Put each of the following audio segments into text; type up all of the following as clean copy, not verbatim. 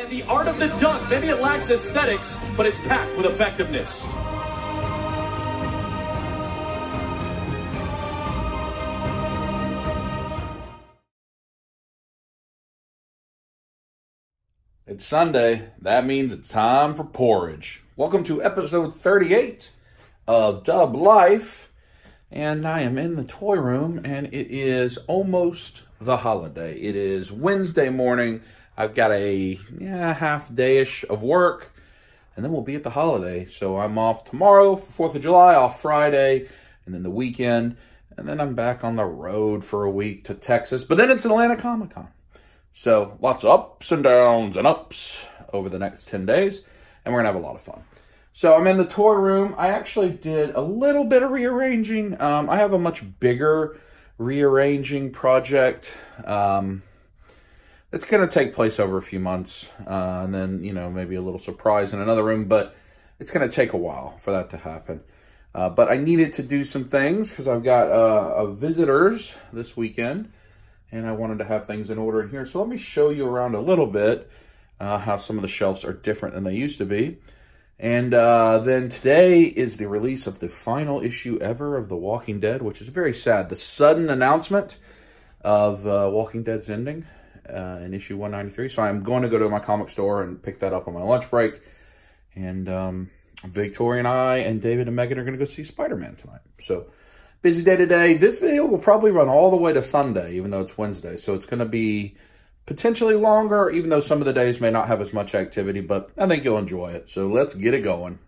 and the art of the dunk. Maybe it lacks aesthetics, but it's packed with effectiveness. It's Sunday. That means it's time for porridge. Welcome to episode 38 of Dub Life. And I am in the toy room, and it is almost the holiday. It is Wednesday morning. I've got a half day-ish of work, and then we'll be at the holiday. So I'm off tomorrow for 4th of July, off Friday, and then the weekend. And then I'm back on the road for a week to Texas. But then it's Atlanta Comic-Con. So lots of ups and downs and ups over the next 10 days, and we're going to have a lot of fun. So I'm in the toy room. I actually did a little bit of rearranging. I have a much bigger rearranging project that's going to take place over a few months, and then, you know, maybe a little surprise in another room, but it's going to take a while for that to happen. But I needed to do some things because I've got visitors this weekend, and I wanted to have things in order in here. So let me show you around a little bit how some of the shelves are different than they used to be. And then today is the release of the final issue ever of The Walking Dead, which is very sad. The sudden announcement of Walking Dead's ending in issue 193. So I'm going to go to my comic store and pick that up on my lunch break. And Victoria and I and David and Megan are going to go see Spider-Man tonight. So busy day today. This video will probably run all the way to Sunday, even though it's Wednesday. So it's going to be potentially longer, even though some of the days may not have as much activity, but I think you'll enjoy it. So let's get it going.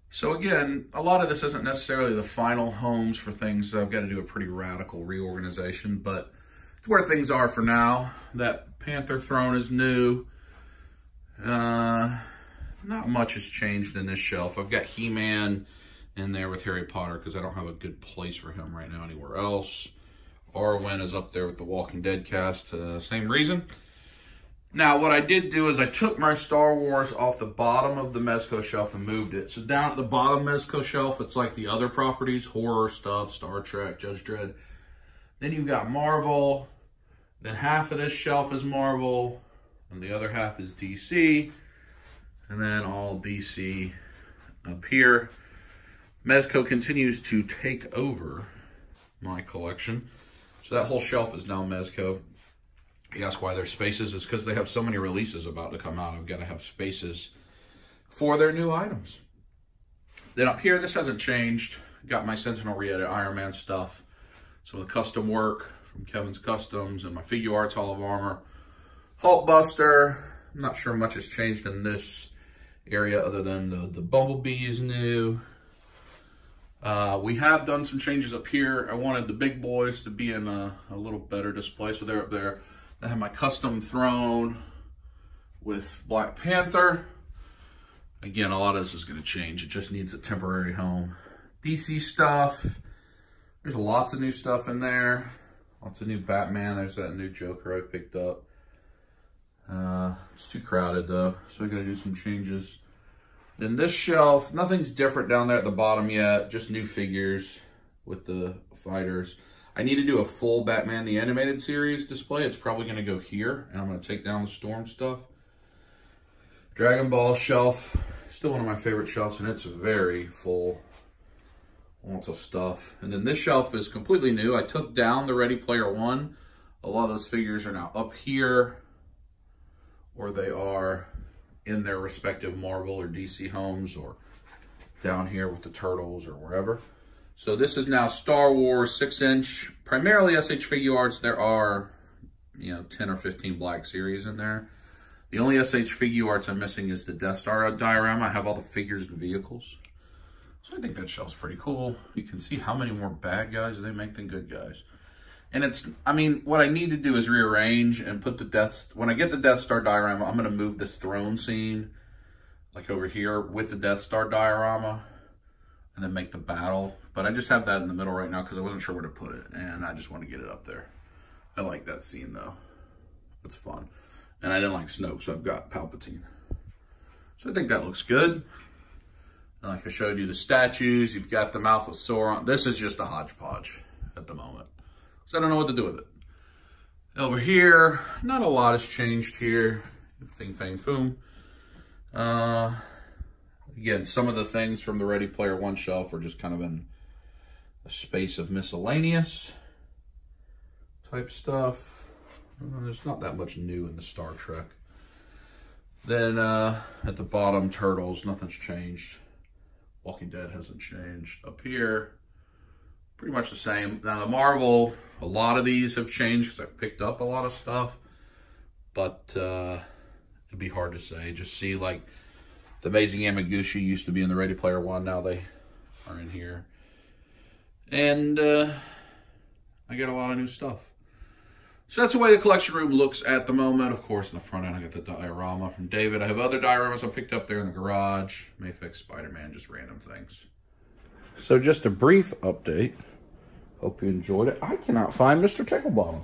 So again, a lot of this isn't necessarily the final homes for things. So I've got to do a pretty radical reorganization, but it's where things are for now. That Panther throne is new. Not much has changed in this shelf. I've got He-Man in there with Harry Potter because I don't have a good place for him right now anywhere else. Arwen is up there with the Walking Dead cast, same reason. Now, what I did do is I took my Star Wars off the bottom of the Mezco shelf and moved it. So down at the bottom Mezco shelf, it's like the other properties, horror stuff, Star Trek, Judge Dredd. Then you've got Marvel. Then half of this shelf is Marvel, and the other half is DC. And then all DC up here. Mezco continues to take over my collection. So that whole shelf is now Mezco. You ask why there's spaces. It's because they have so many releases about to come out. I've got to have spaces for their new items. Then up here, this hasn't changed. Got my Sentinel re-edit Iron Man stuff. Some of the custom work from Kevin's Customs and my Figure Arts Hall of Armor. Hulkbuster. I'm not sure much has changed in this area other than the Bumblebee is new. We have done some changes up here. I wanted the big boys to be in a little better display, so they're up there. I have my custom throne with Black Panther. Again, a lot of this is going to change. It just needs a temporary home. DC stuff. There's lots of new stuff in there. Lots of new Batman. There's that new Joker I picked up. It's too crowded though, so I got to do some changes. Then this shelf, nothing's different down there at the bottom yet, just new figures with the fighters. I need to do a full Batman the Animated Series display. It's probably going to go here, and I'm going to take down the Storm stuff. Dragon Ball shelf, still one of my favorite shelves, and it's very full. Lots of stuff. And then this shelf is completely new. I took down the Ready Player One. A lot of those figures are now up here, or they are in their respective Marvel or DC homes, or down here with the Turtles or wherever. So this is now Star Wars 6-inch, primarily SH Figure Arts. There are, 10 or 15 Black Series in there. The only SH Figure Arts I'm missing is the Death Star diorama. I have all the figures and vehicles. So I think that shelf's pretty cool. You can see how many more bad guys they make than good guys. And what I need to do is rearrange and put when I get the Death Star diorama, I'm going to move this throne scene, like over here with the Death Star diorama, and then make the battle. But I just have that in the middle right now because I wasn't sure where to put it, and I just want to get it up there. I like that scene though. It's fun. And I didn't like Snoke, so I've got Palpatine. So I think that looks good. And like I showed you the statues, you've got the mouth of Sauron. This is just a hodgepodge at the moment. So I don't know what to do with it. Over here, not a lot has changed here. Fing Fang Foom. Again, some of the things from the Ready Player One shelf are just kind of in a space of miscellaneous type stuff. There's not that much new in the Star Trek. Then at the bottom, Turtles, nothing's changed. Walking Dead hasn't changed. Up here, pretty much the same. Now the Marvel, a lot of these have changed because I've picked up a lot of stuff. But it'd be hard to say. Just see, like, the Amazing Yamaguchi used to be in the Ready Player One. Now they are in here. And I get a lot of new stuff. So that's the way the collection room looks at the moment. Of course, in the front end, I got the diorama from David. I have other dioramas I picked up there in the garage. Mayfix, Spider-Man, just random things. So just a brief update. Hope you enjoyed it. I cannot find Mr. Ticklebottom.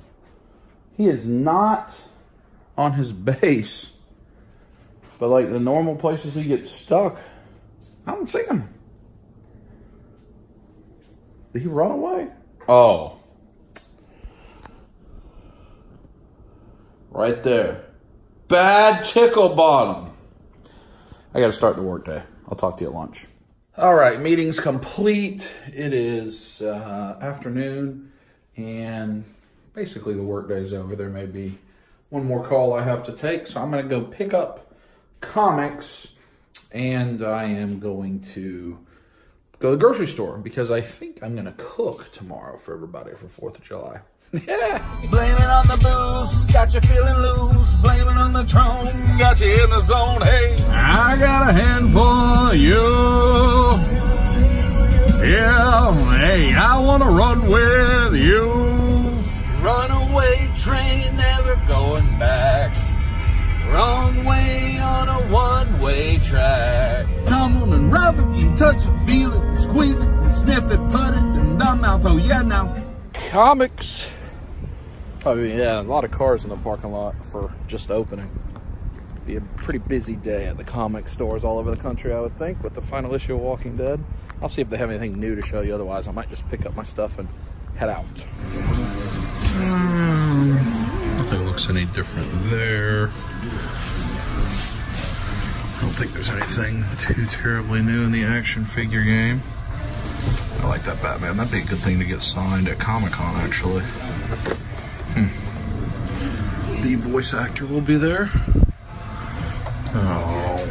He is not on his base. But like the normal places he gets stuck, I don't see him. Did he run away? Oh. Right there. Bad Ticklebottom. I got to start the work day. I'll talk to you at lunch. All right, meeting's complete. It is afternoon, and basically the work day's over. There may be one more call I have to take, so I'm going to go pick up comics, and I am going to go to the grocery store because I think I'm going to cook tomorrow for everybody for 4th of July. Yeah. Blame it on the booze, got you feeling loose. Blame it on the throne, got you in the zone. Hey, I got a handful of you. Yeah, hey, I want to run with you. Runaway train, never going back. Wrong way on a one-way track. Come on and rub it, you touch it, feel it, squeeze it, sniff it, put it in the mouth. Oh yeah, now. Comics. Probably, yeah, a lot of cars in the parking lot for just opening. Be a pretty busy day at the comic stores all over the country, I would think, with the final issue of Walking Dead. I'll see if they have anything new to show you. Otherwise, I might just pick up my stuff and head out. Nothing looks any different there. I don't think there's anything too terribly new in the action figure game. I like that Batman. That'd be a good thing to get signed at Comic-Con, actually. The voice actor will be there. Oh,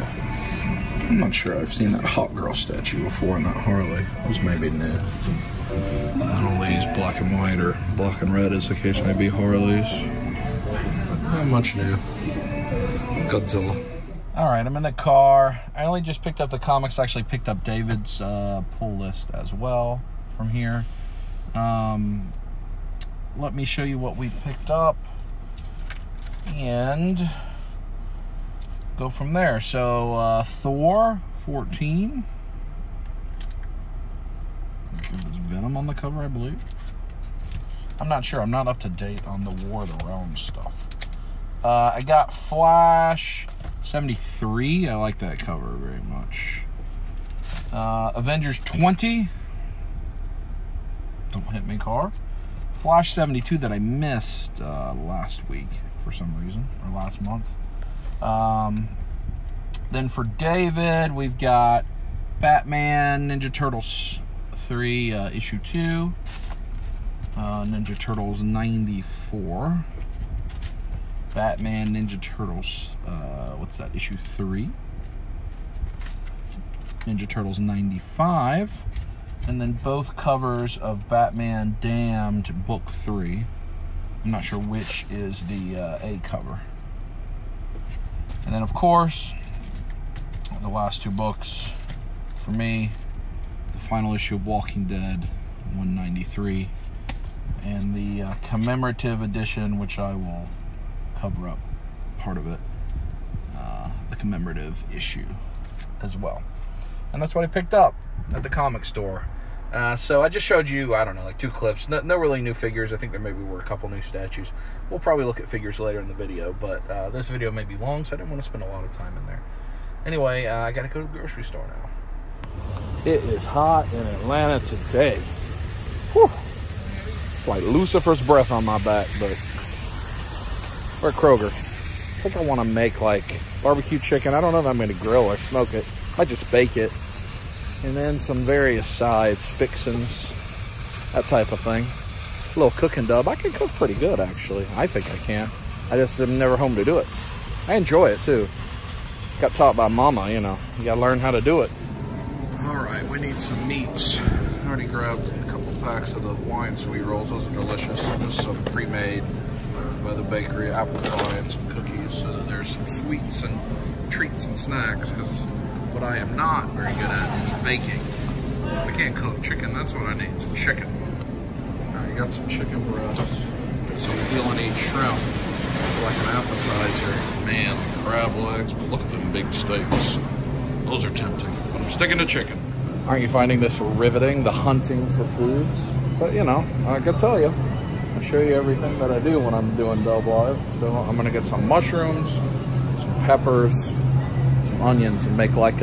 I'm not sure I've seen that Hot Girl statue before in that Harley. It was maybe new. Not all these black and white or black and red, as the case may be, Harleys. Not much new. Godzilla. All right, I'm in the car. I only just picked up the comics. I actually picked up David's pull list as well from here. Let me show you what we picked up and go from there. So Thor 14. There's Venom on the cover, I believe. I'm not sure. I'm not up to date on the War of the Realms stuff. I got Flash 73. I like that cover very much. Avengers 20. Don't hit me, car. Flash 72 that I missed last week for some reason, or last month. Then for David, we've got Batman Ninja Turtles 3, issue 2. Ninja Turtles 94. Batman Ninja Turtles, what's that, issue 3. Ninja Turtles 95. And then both covers of Batman Damned Book 3. I'm not sure which is the A cover. And then, of course, the last two books for me, the final issue of Walking Dead 193, and the commemorative edition, which I will cover up part of it, the commemorative issue as well. And that's what I picked up at the comic store. So I just showed you, I don't know, like 2 clips. No really new figures. I think there maybe were a couple new statues. We'll probably look at figures later in the video, but this video may be long, so I didn't want to spend a lot of time in there. Anyway, I got to go to the grocery store now. It is hot in Atlanta today. Whew. It's like Lucifer's breath on my back, but we're at Kroger. think I want to make like barbecue chicken. I don't know if I'm going to grill or smoke it. I just bake it. And then some various sides, fixins, that type of thing. A little cooking dub. I can cook pretty good, actually. I think I can. I just am never home to do it. I enjoy it, too. Got taught by mama, you know. You got to learn how to do it. All right, we need some meats. I already grabbed a couple packs of the Hawaiian sweet rolls. Those are delicious. Just some pre-made by the bakery, apple pie and some cookies, so that there's some sweets and treats and snacks, because what I am not very good at is baking. I can't cook chicken. That's what I need, some chicken. All right, you got some chicken breasts, some Rhidilen Art shrimp, like an appetizer. Man, the crab legs, but look at them big steaks. Those are tempting, but I'm sticking to chicken. Aren't you finding this riveting, the hunting for foods? But you know, I can tell you, I show you everything that I do when I'm doing Dub Live. So I'm gonna get some mushrooms, some peppers, some onions, and make like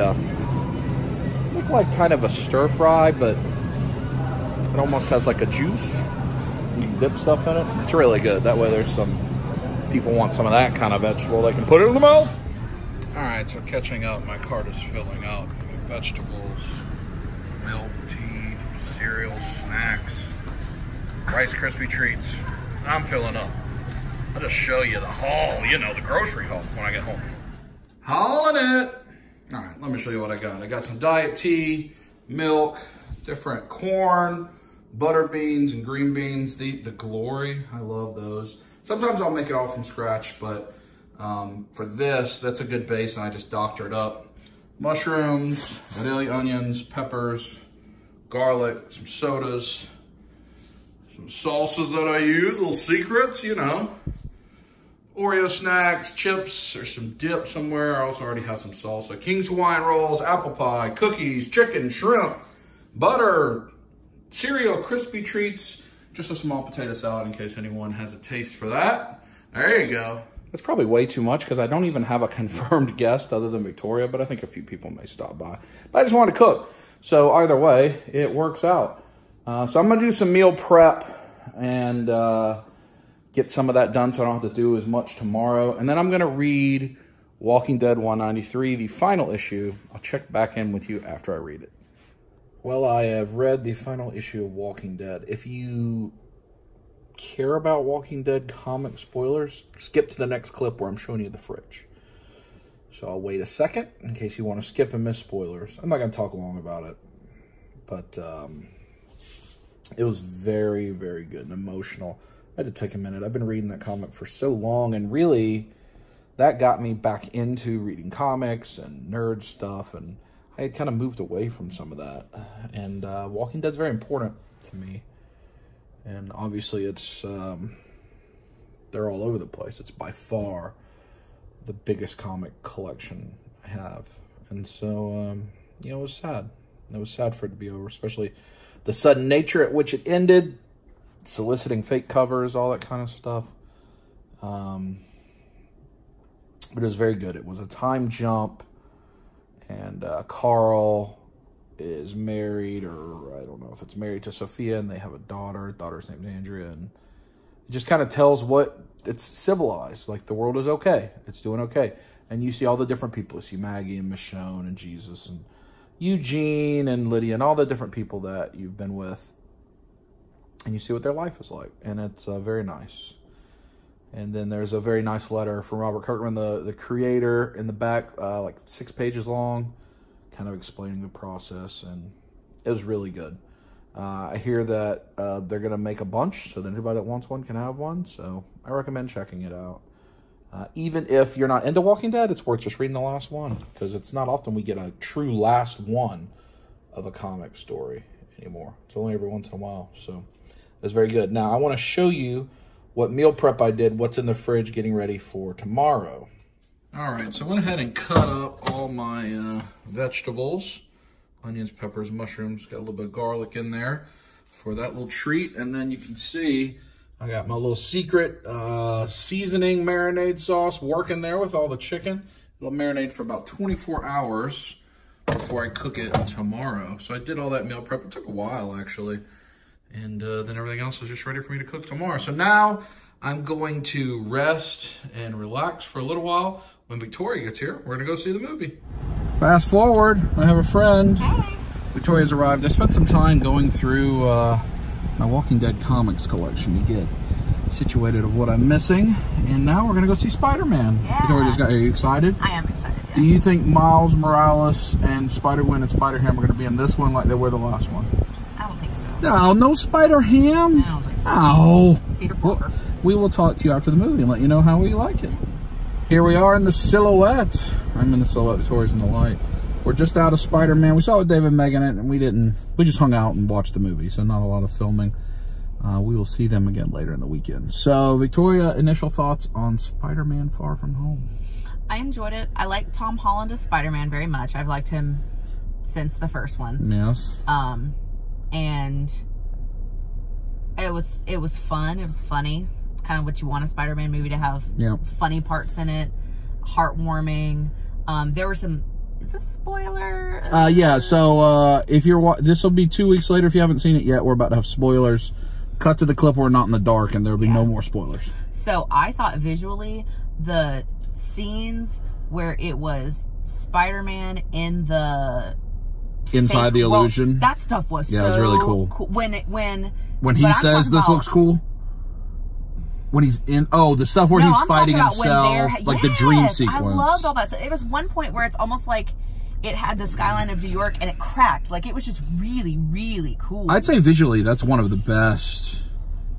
kind of a stir fry, but it almost has like a juice. You can dip stuff in it. It's really good. That way there's some people want some of that kind of vegetable, they can put it in the mouth. All right, so catching up, my cart is filling up. Vegetables, milk, tea, cereals, snacks, Rice Krispie treats. I'm filling up. I'll just show you the haul, you know, the grocery haul when I get home. Hauling it. All right, let me show you what I got. I got some diet tea, milk, different corn, butter beans and green beans. The Glory, I love those. Sometimes I'll make it all from scratch, but for this, that's a good base, and I just doctor it up. Mushrooms, vanilla onions, peppers, garlic, some sodas, some salsas that I use, little secrets, you know. Oreo snacks, chips, or some dip somewhere. I also already have some salsa. King's Hawaiian rolls, apple pie, cookies, chicken, shrimp, butter, cereal, crispy treats, just a small potato salad in case anyone has a taste for that. There you go. That's probably way too much because I don't even have a confirmed guest other than Victoria, but I think a few people may stop by. But I just want to cook. So either way, it works out. So I'm going to do some meal prep and get some of that done so I don't have to do as much tomorrow. And then I'm going to read Walking Dead 193, the final issue. I'll check back in with you after I read it. Well, I have read the final issue of Walking Dead. If you care about Walking Dead comic spoilers, skip to the next clip where I'm showing you the fridge. So I'll wait a second in case you want to skip and miss spoilers. I'm not going to talk long about it, but it was very, very good and emotional. I had to take a minute. I've been reading that comic for so long, and really that got me back into reading comics and nerd stuff, and I had kind of moved away from some of that. And Walking Dead's very important to me. And obviously it's, they're all over the place. It's by far the biggest comic collection I have. And so, you know, it was sad. It was sad for it to be over, especially the sudden nature at which it ended, soliciting fake covers, all that kind of stuff. But it was very good. It was a time jump, and Carl is married, or I don't know if it's married to Sophia, and they have a daughter. Daughter's named Andrea, and it just kind of tells what it's civilized. Like, the world is okay. It's doing okay. And you see all the different people. You see Maggie and Michonne and Jesus and Eugene and Lydia and all the different people that you've been with. And you see what their life is like. And it's very nice. And then there's a very nice letter from Robert Kirkman, the creator, in the back, like 6 pages long, kind of explaining the process, and it was really good. I hear that they're going to make a bunch, so that anybody that wants one can have one, so I recommend checking it out. Even if you're not into Walking Dead, it's worth just reading the last one, because it's not often we get a true last one of a comic story anymore. It's only every once in a while, so it's very good. Now, I want to show you what meal prep I did, what's in the fridge, getting ready for tomorrow. All right, so I went ahead and cut up all my vegetables, onions, peppers, mushrooms, got a little bit of garlic in there for that little treat. And then you can see I got my little secret seasoning marinade sauce working there with all the chicken. It'll marinate for about 24 hours before I cook it tomorrow. So I did all that meal prep. It took a while, actually. And then everything else is just ready for me to cook tomorrow. So now I'm going to rest and relax for a little while. When Victoria gets here, we're gonna go see the movie. Fast forward, I have a friend. Hey. Victoria's arrived. I spent some time going through my Walking Dead comics collection to get situated of what I'm missing. And now we're gonna go see Spider-Man. Yeah. Victoria just got, are you excited? I am excited. Yeah. Do you think Miles Morales and Spider-Gwen and Spider-Ham are gonna be in this one like they were the last one? I don't think so. Oh, no Spider-Ham? I don't think so. Oh. Peter Parker. We will talk to you after the movie and let you know how we like it. Here we are in the silhouette. I'm in the silhouette, Victoria's in the light. We're just out of Spider-Man. We saw it with David and Megan and we just hung out and watched the movie, so not a lot of filming. We will see them again later in the weekend. So, Victoria, initial thoughts on Spider-Man Far From Home? I enjoyed it. I like Tom Holland as Spider-Man very much. I've liked him since the first one. Yes. And it was fun. It was funny. Kind of what you want a Spider-Man movie to have. Yep. Funny parts in it, heartwarming. There were some. Is this spoiler? Yeah. So if you're this will be 2 weeks later if you haven't seen it yet. We're about to have spoilers. Cut to the clip. We're not in the dark, and there will be no more spoilers. So I thought visually the scenes where it was Spider-Man in the inside the illusion. That stuff was it was really cool. When he says this looks cool. When he's in, the stuff where he's fighting himself, like the dream sequence. I loved all that. So it was one point where it's almost like it had the skyline of New York and it cracked. Like it was just really, really cool. I'd say visually, that's one of the best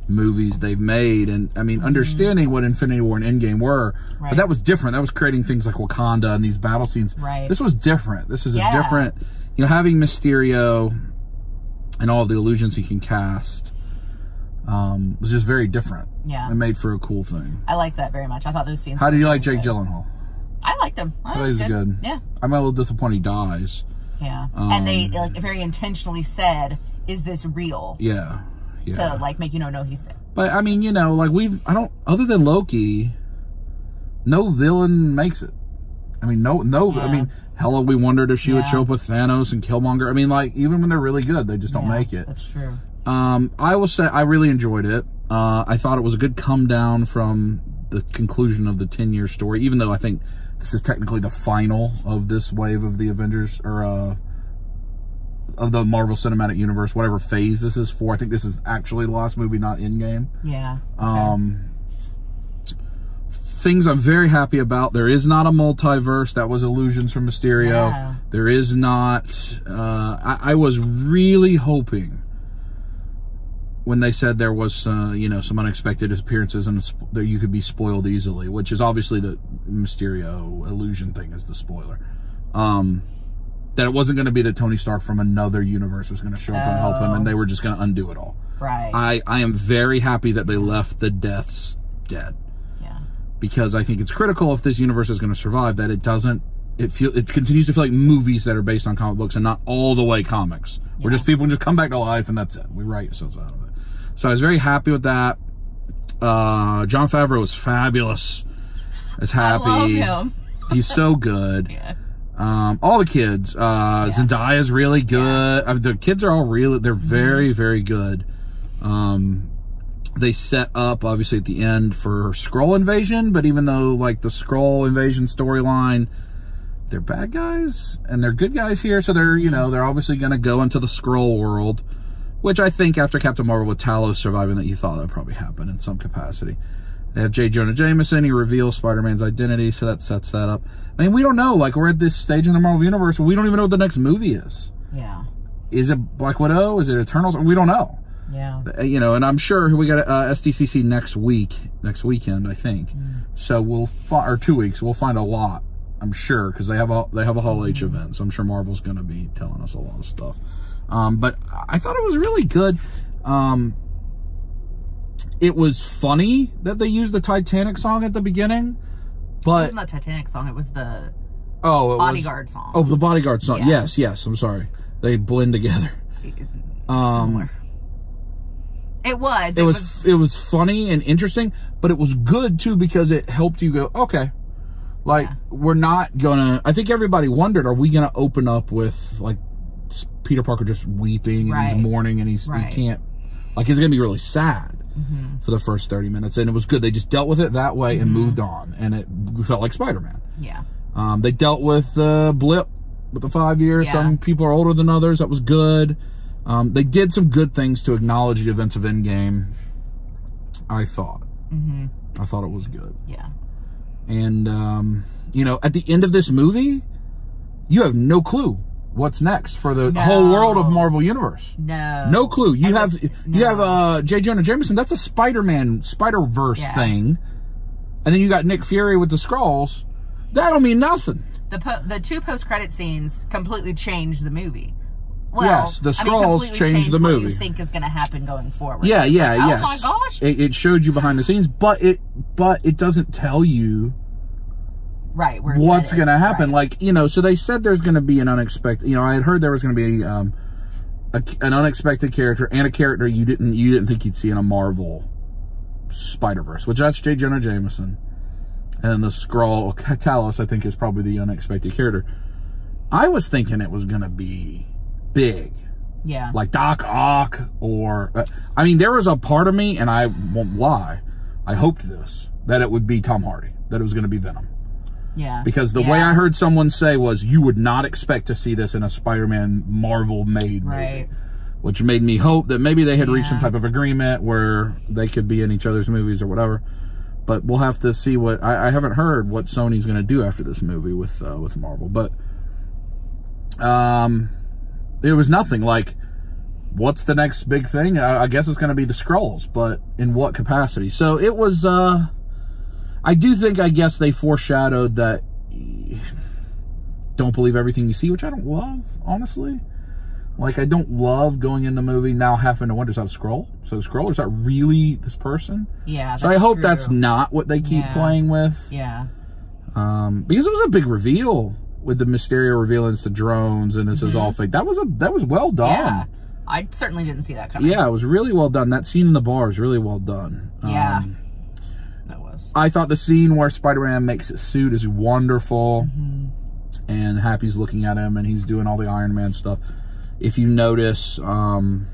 movies they've made. And I mean, understanding what Infinity War and Endgame were, but that was different. That was creating things like Wakanda and these battle scenes. Right. This was different. This is a different, having Mysterio and all of the illusions he can cast. Was just very different. Yeah. And made for a cool thing. I liked that very much. I thought those scenes How did you like Jake Gyllenhaal? I liked him. I thought he was good. Yeah. I'm a little disappointed he dies. Yeah. And they like very intentionally said, is this real? Yeah. To like make you know he's dead. But I mean, like other than Loki, no villain makes it. I mean, no. I mean, Hela, we wondered if she would show up with Thanos and Killmonger. I mean, like, even when they're really good, they just don't make it. That's true. I will say I really enjoyed it. I thought it was a good come down from the conclusion of the 10-year story, even though I think this is technically the final of this wave of the Avengers, or of the Marvel Cinematic Universe, whatever phase this is for. I think this is actually the last movie, not Endgame. Yeah. Things I'm very happy about. There is not a multiverse. That was illusions from Mysterio. Yeah. There is not... I was really hoping when they said there was, some unexpected appearances and that you could be spoiled easily, which is obviously the Mysterio illusion thing is the spoiler. That it wasn't going to be that Tony Stark from another universe was going to show up and help him, and they were just going to undo it all. Right. I am very happy that they left the deaths dead. Yeah. Because I think it's critical if this universe is going to survive that it doesn't. It continues to feel like movies that are based on comic books and not all the way comics. Yeah. Where just people can just come back to life and that's it. We write ourselves out of it. So I was very happy with that. Jon Favreau was fabulous. I was happy. I love him. He's so good. Yeah. All the kids. Zendaya's really good. I mean, the kids are all really, they're very, very good. They set up, obviously, at the end for Skrull invasion, but even though, like, the Skrull invasion storyline, they're bad guys, and they're good guys here, so they're, they're obviously going to go into the Skrull world, which I think after Captain Marvel with Talos surviving that you thought that would probably happen in some capacity. They have J. Jonah Jameson. He reveals Spider-Man's identity, so that sets that up. I mean, we don't know. Like, we're at this stage in the Marvel Universe where we don't even know what the next movie is. Yeah. Is it Black Widow? Is it Eternals? We don't know. Yeah. And I'm sure we got SDCC next weekend, I think. So or 2 weeks, we'll find a lot, I'm sure, because they have a Hall H event. So I'm sure Marvel's going to be telling us a lot of stuff. But I thought it was really good. It was funny that they used the Titanic song at the beginning, but it wasn't the Titanic song. It was the Bodyguard song. Oh, the Bodyguard song. Yeah. Yes. I'm sorry. They blend together. Similar. It was funny and interesting, but it was good too because it helped you go, okay, like we're not gonna. I think everybody wondered, are we gonna open up with like Peter Parker just weeping and he's mourning and he can't, like, it's gonna be really sad. for the first 30 minutes. And it was good. They just dealt with it that way and moved on. And it felt like Spider-Man. Yeah. They dealt with the blip with the 5 years. Yeah. Some people are older than others. That was good. They did some good things to acknowledge the events of Endgame, I thought. I thought it was good. Yeah. And, you know, at the end of this movie, you have no clue what's next for the whole world of Marvel Universe. No clue. You have J. Jonah Jameson. That's a Spider-Man, Spider-Verse thing. And then you got Nick Fury with the Skrulls. That'll mean nothing. The 2 post-credit scenes completely changed the movie. Well, yes, the Skrulls changed the movie. What you think is going to happen going forward? Yeah, yeah, like, yes. Oh my gosh! It showed you behind the scenes, but it doesn't tell you what's going to happen. Right. Like, you know, so they said there's going to be an unexpected. You know, I had heard there was going to be an unexpected character and a character you didn't think you'd see in a Marvel Spider-Verse, which that's J. Jonah Jameson. And then the Skrull, Talos, I think, is probably the unexpected character. I was thinking it was going to be big. Yeah. Like Doc Ock or... I mean, there was a part of me, and I won't lie, I hoped that it would be Tom Hardy, that it was going to be Venom. Yeah. Because the way I heard someone say was, you would not expect to see this in a Spider-Man Marvel-made movie. Which made me hope that maybe they had reached some type of agreement where they could be in each other's movies or whatever. But we'll have to see what... I haven't heard what Sony's going to do after this movie with Marvel. But it was nothing. Like, what's the next big thing? I guess it's going to be the Skrulls, but in what capacity? So it was... I do think, I guess, they foreshadowed that... Don't believe everything you see, which I don't love, honestly. Like, I don't love going in the movie now having to wonder, is that a Skrull? So the Skrull, is that really this person? Yeah, so I hope that's not what they keep playing with. Yeah. Because it was a big reveal with the Mysterio revealing it's the drones and this is all fake. That was well done. Yeah. I certainly didn't see that coming. Yeah, it was really well done. That scene in the bar is really well done. Yeah. That was. I thought the scene where Spider-Man makes his suit is wonderful. And Happy's looking at him and he's doing all the Iron Man stuff. If you notice, when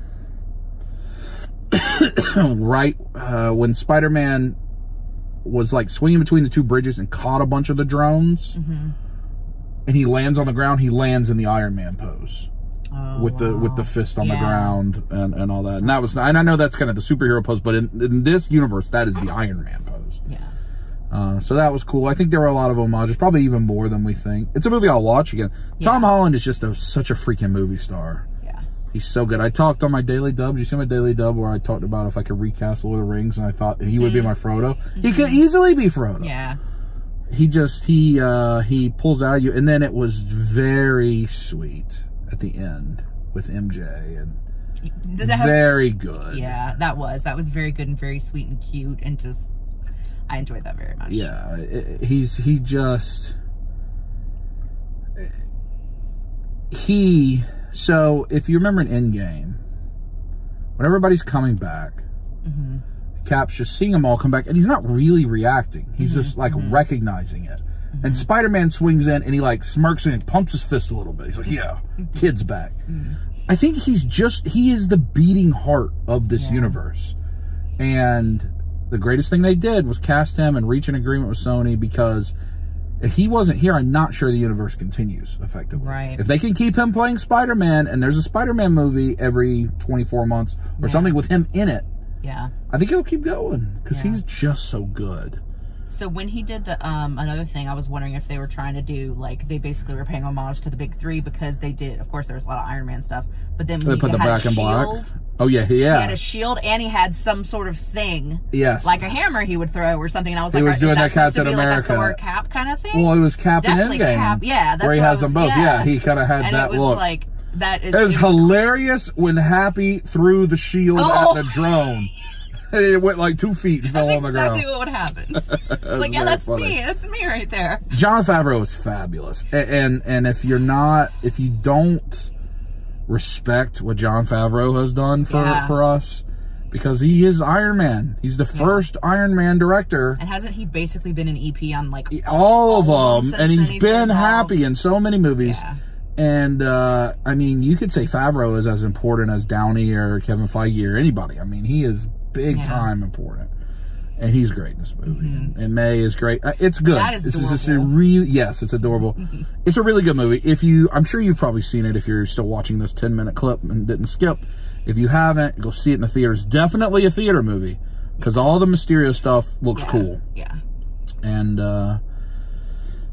Spider-Man was like swinging between the 2 bridges and caught a bunch of the drones, and he lands on the ground, he lands in the Iron Man pose with the fist on the ground and all that. And that was, and I know that's kind of the superhero pose, but in this universe, that is the Iron Man pose. Yeah. So that was cool. I think there were a lot of homages, probably even more than we think. It's a movie I'll watch again. Tom Holland is just such a freaking movie star. Yeah. He's so good. I talked on my Daily Dub. Did you see my Daily Dub where I talked about if I could recast Lord of the Rings and I thought he would be my Frodo? He could easily be Frodo. Yeah. He pulls out of you. And then it was very sweet at the end with MJ and very good. Yeah, that was very good and very sweet and cute and just... I enjoyed that very much. Yeah, so if you remember in Endgame, when everybody's coming back, Cap's just seeing them all come back, and he's not really reacting. He's just like recognizing it. And Spider-Man swings in and he like smirks and pumps his fist a little bit. He's like, yeah, kid's back. I think he is the beating heart of this universe. And the greatest thing they did was cast him and reach an agreement with Sony, because if he wasn't here, I'm not sure the universe continues effectively. Right. If they can keep him playing Spider-Man, and there's a Spider-Man movie every 24 months or something with him in it, I think he'll keep going, because he's just so good. So when he did the another thing, I was wondering if they were trying to do, like, they basically were paying homage to the big 3, because they did, of course, there was a lot of Iron Man stuff, but then they put the black and black. Oh yeah, he had a shield, and he had some sort of thing, like a hammer he would throw or something. And I was like, he was doing that Captain America, like a Thor Cap kind of thing. Well, it was Cap in Endgame, Cap. Yeah, that's where he has them both. Yeah, he kind of had that look. Like that. It was hilarious when Happy threw the shield at the drone. It went like 2 feet and fell on the ground. That's exactly what would happen. It's like, yeah, that's me. That's me right there. Jon Favreau is fabulous. And if you don't respect what Jon Favreau has done for us, because he is Iron Man. He's the first Iron Man director. And hasn't he basically been an EP on like all of them? And he's been Happy in so many movies. Yeah. And, I mean, you could say Favreau is as important as Downey or Kevin Feige or anybody. I mean, he is big time important. And he's great in this movie. And May is great. It's good. That is this adorable. is just a really, yes, it's adorable. It's a really good movie. I'm sure you've probably seen it if you're still watching this 10-minute clip and didn't skip. If you haven't, go see it in the theaters. Definitely a theater movie because all the Mysterio stuff looks cool. Yeah. And, all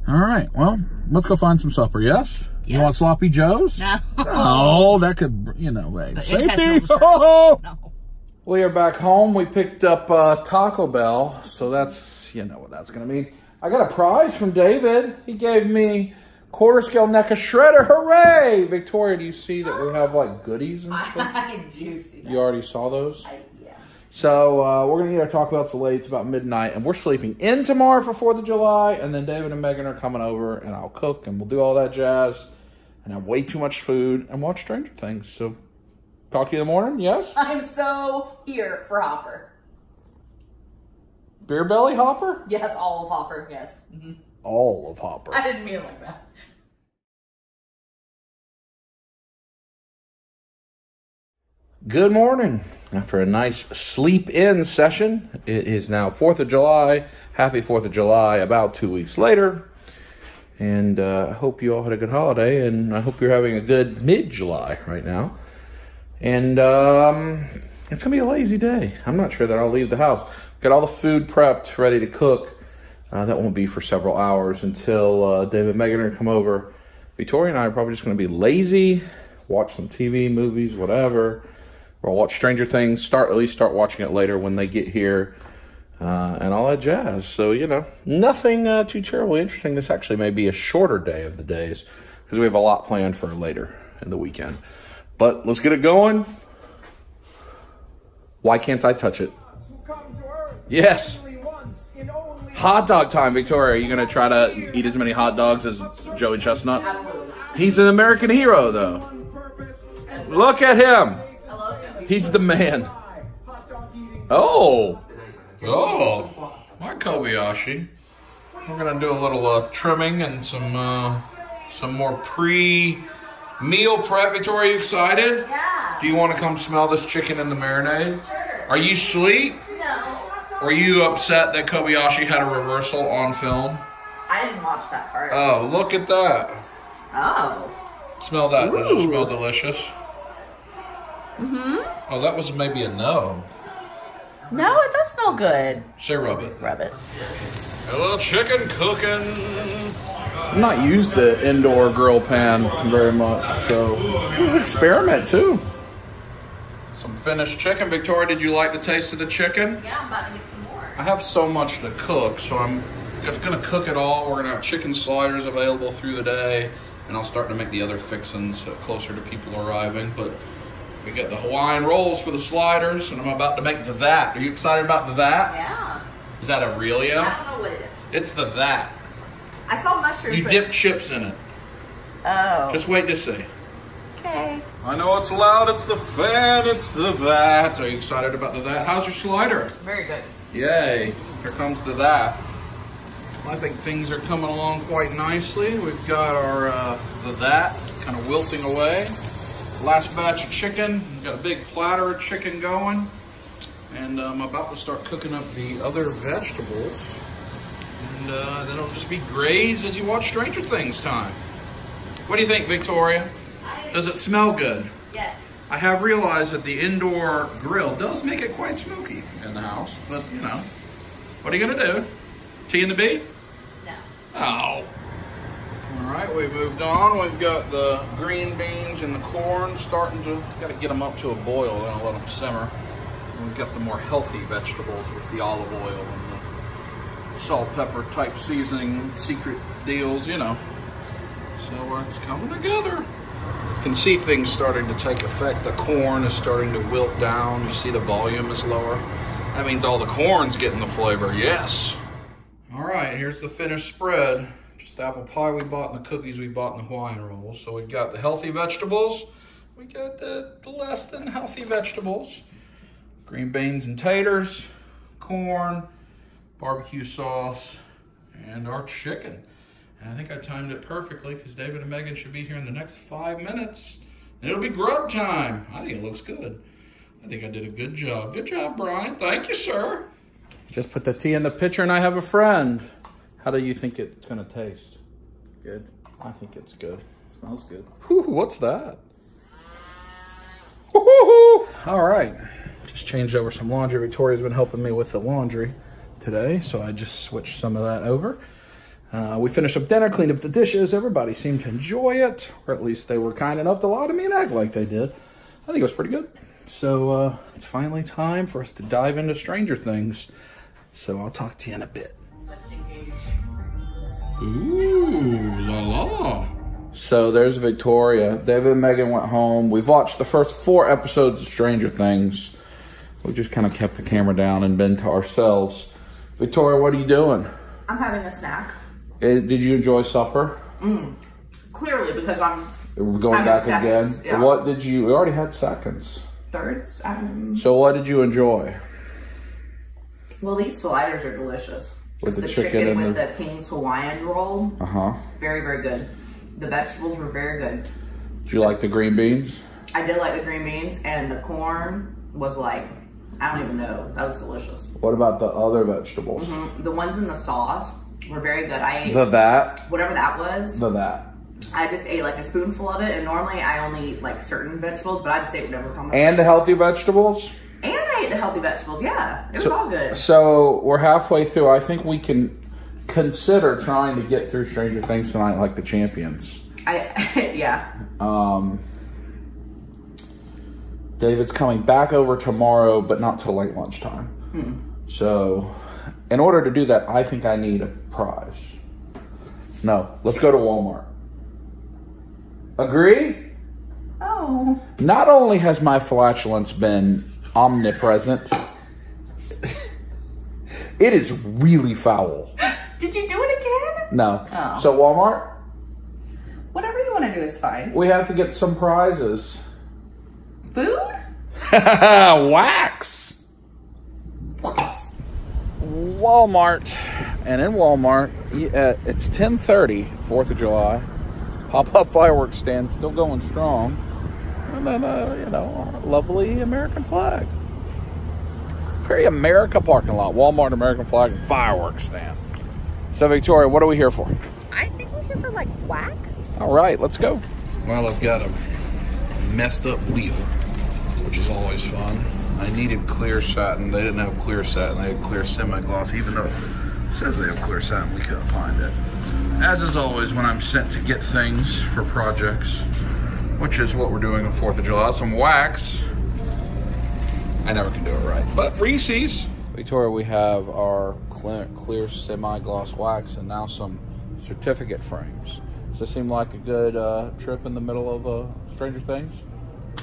right. Well, let's go find some supper, yes? You want Sloppy Joe's? No. Oh, that could, you know, wait. Safety. No. We are back home. We picked up Taco Bell, so that's, you know what that's going to mean. I got a prize from David. He gave me quarter scale NECA shredder. Hooray! Victoria, do you see that we have like goodies and stuff? I do see that. You already saw those? Yeah. So we're going to eat our Taco Bell till late. It's about midnight, and we're sleeping in tomorrow for 4th of July, and then David and Megan are coming over, and I'll cook, and we'll do all that jazz, and have way too much food, and watch Stranger Things. So talk to you in the morning, yes? I'm so here for Hopper. Beer belly Hopper? Yes, all of Hopper, yes. All of Hopper. I didn't mean it like that. Good morning. After a nice sleep-in session, it is now 4th of July. Happy 4th of July, about 2 weeks later. And I hope you all had a good holiday, and I hope you're having a good mid-July right now. And it's going to be a lazy day. I'm not sure that I'll leave the house. Got all the food prepped, ready to cook. That won't be for several hours until David and Megan are come over. Victoria and I are probably just going to be lazy, watch some TV, movies, whatever. Or I'll watch Stranger Things, at least start watching it later when they get here, and all that jazz. So, you know, nothing too terribly interesting. This actually may be a shorter day of the days because we have a lot planned for later in the weekend. But let's get it going. Why can't I touch it? Yes. Hot dog time, Victoria. Are you going to try to eat as many hot dogs as Joey Chestnut? Absolutely. He's an American hero, though. Look at him. I love him. He's the man. Oh. Oh. My Kobayashi. We're going to do a little trimming and some more pre-meal prep. Victoria, are you excited? Yeah. Do you want to come smell this chicken in the marinade? Sure. Are you asleep? No. Were you upset that Kobayashi had a reversal on film? I didn't watch that part. Oh, look at that. Oh. Smell that. Does it Ooh. smell delicious? Oh, that was maybe a no. No, it does smell good. Say rub it. Rub it. A little chicken cooking. I've not used the indoor grill pan very much, so this is an experiment too. Some finished chicken. Victoria, did you like the taste of the chicken? Yeah, I'm about to get some more. I have so much to cook, so I'm just gonna cook it all. We're gonna have chicken sliders available through the day, and I'll start to make the other fixins closer to people arriving. But we got the Hawaiian rolls for the sliders, and I'm about to make the that. Are you excited about the that? Yeah. Is that a Aurelia? I don't know what it is. It's the that. I saw mushrooms. You dip chips in it. Oh. Just wait to see. Okay. I know it's loud. It's the fan. It's the that. Are you excited about the that? How's your slider? Very good. Yay. Here comes the that. I think things are coming along quite nicely. We've got our the that kind of wilting away. Last batch of chicken. We've got a big platter of chicken going. And I'm about to start cooking up the other vegetables. And then it'll just be graze as you watch Stranger Things time. What do you think, Victoria? Does it smell good? Yes. I have realized that the indoor grill does make it quite smoky in the house, but you know, what are you gonna do? Tea and the B? No. Oh. All right, we've moved on. We've got the green beans and the corn starting to, gotta get them up to a boil, then I'll let them simmer. And we've got the more healthy vegetables with the olive oil and the salt, pepper type seasoning, secret deals, you know. So it's coming together. You can see things starting to take effect. The corn is starting to wilt down. You see the volume is lower. That means all the corn's getting the flavor, yes. All right, here's the finished spread. Just the apple pie we bought and the cookies we bought and the Hawaiian rolls. So we've got the healthy vegetables. We got the less than healthy vegetables. Green beans and taters, corn, barbecue sauce, and our chicken. And I think I timed it perfectly because David and Megan should be here in the next 5 minutes. And it'll be grub time. I think it looks good. I think I did a good job. Good job, Brian. Thank you, sir. Just put the tea in the pitcher and I have a friend. How do you think it's gonna taste? Good? I think it's good. It smells good. Whew, what's that? Woo-hoo-hoo. All right, just changed over some laundry. Victoria's been helping me with the laundry today, so I just switched some of that over. We finished up dinner, cleaned up the dishes. Everybody seemed to enjoy it, or at least they were kind enough to lie to me and act like they did. I think it was pretty good. So it's finally time for us to dive into Stranger Things. So I'll talk to you in a bit. Let's engage. Ooh, la la. So there's Victoria. David and Megan went home. We've watched the first 4 episodes of Stranger Things. We just kind of kept the camera down and been to ourselves. Victoria, what are you doing? I'm having a snack. Did you enjoy supper? Clearly, because We're going back seconds, again. Yeah. What did you? We already had seconds. Thirds. So what did you enjoy? Well, these sliders are delicious. With the chicken with the King's Hawaiian roll. Very, very good. The vegetables were very good. Did you like the green beans? I did like the green beans, and the corn was like, I don't even know. That was delicious. What about the other vegetables? The ones in the sauce were very good. I ate that. Whatever that was. That. I just ate like a spoonful of it, and normally I only eat like certain vegetables, but I just ate whatever was on my And the healthy vegetables? And I ate the healthy vegetables, yeah. It was all good. So we're halfway through. I think we can consider trying to get through Stranger Things tonight like the champions. Yeah. David's coming back over tomorrow, but not till late lunchtime. So in order to do that, I think I need a prize. No, let's go to Walmart. Agree? Oh. Not only has my flatulence been omnipresent, it is really foul. Did you do it again? No. Oh. So Walmart? Whatever you want to do is fine. We have to get some prizes. Food? Wax. Walmart. And in Walmart, it's 10:30, 4th of July. Pop-up fireworks stand still going strong. And then, you know, our lovely American flag. Very America parking lot. Walmart, American flag, and fireworks stand. So, Victoria, what are we here for? I think we're here for, like, wax. All right, let's go. Well, I've got a messed up wheel, which is always fun. I needed clear satin. They didn't have clear satin. They had clear semi-gloss, even though it says they have clear satin. We couldn't find it. As is always when I'm sent to get things for projects, which is what we're doing on 4th of July. Some wax. I never can do it right. But Reese's. Victoria, we have our clear semi-gloss wax and now some certificate frames. Does this seem like a good trip in the middle of Stranger Things?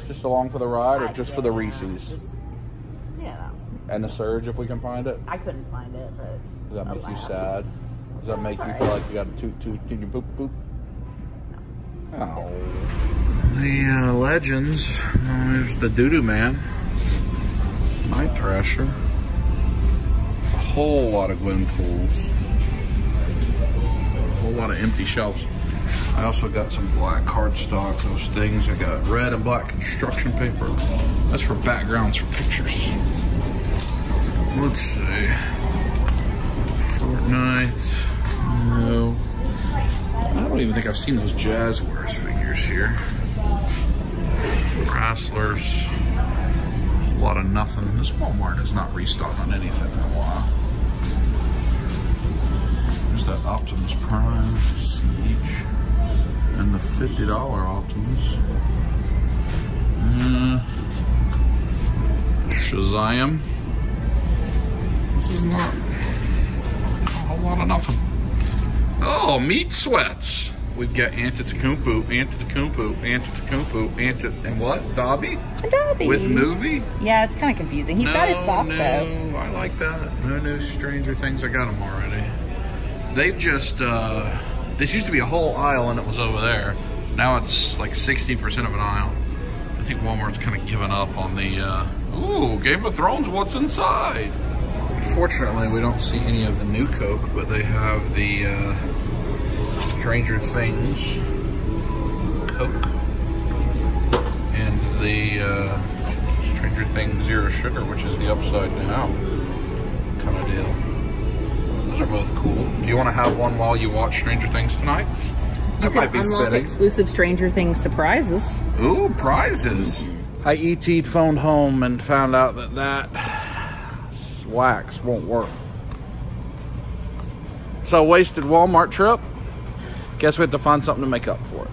Just along for the ride, or just for the Reese's? Yeah. And the Surge, if we can find it? I couldn't find it, but... Does that make you sad? Does that make you feel like you got a toot in your boop boop? No. Oh. The Legends. There's the Doo-Doo Man. Night Thrasher. A whole lot of Gwenpools. A whole lot of empty shelves. I also got some black cardstock, those things. I got red and black construction paper. That's for backgrounds for pictures. Let's see. Fortnite. No. I don't even think I've seen those Jazzwares figures here. Wrestlers. A lot of nothing. This Walmart has not restocked on anything in a while. There's that Optimus Prime Siege. And the $50 Optimus. Shazam. This is not a whole lot of nothing. Oh, meat sweats. We've got Antetokounmpo, and what? Dobby? Dobby. With movie? Yeah, it's kind of confusing. He's got his sock, though. No, I like that. No new Stranger Things. I got them already. They've just, this used to be a whole aisle and it was over there. Now it's like 60% of an aisle. I think Walmart's kind of given up on the, ooh, Game of Thrones, what's inside? Unfortunately, we don't see any of the new Coke, but they have the Stranger Things Coke and the Stranger Things Zero Sugar, which is the upside down kind of deal. Those are both cool. Do you want to have one while you watch Stranger Things tonight? That might be unlock fitting. exclusive Stranger Things surprises. Ooh, prizes. I ET'd phoned home and found out that wax won't work. So wasted Walmart trip. Guess we have to find something to make up for it.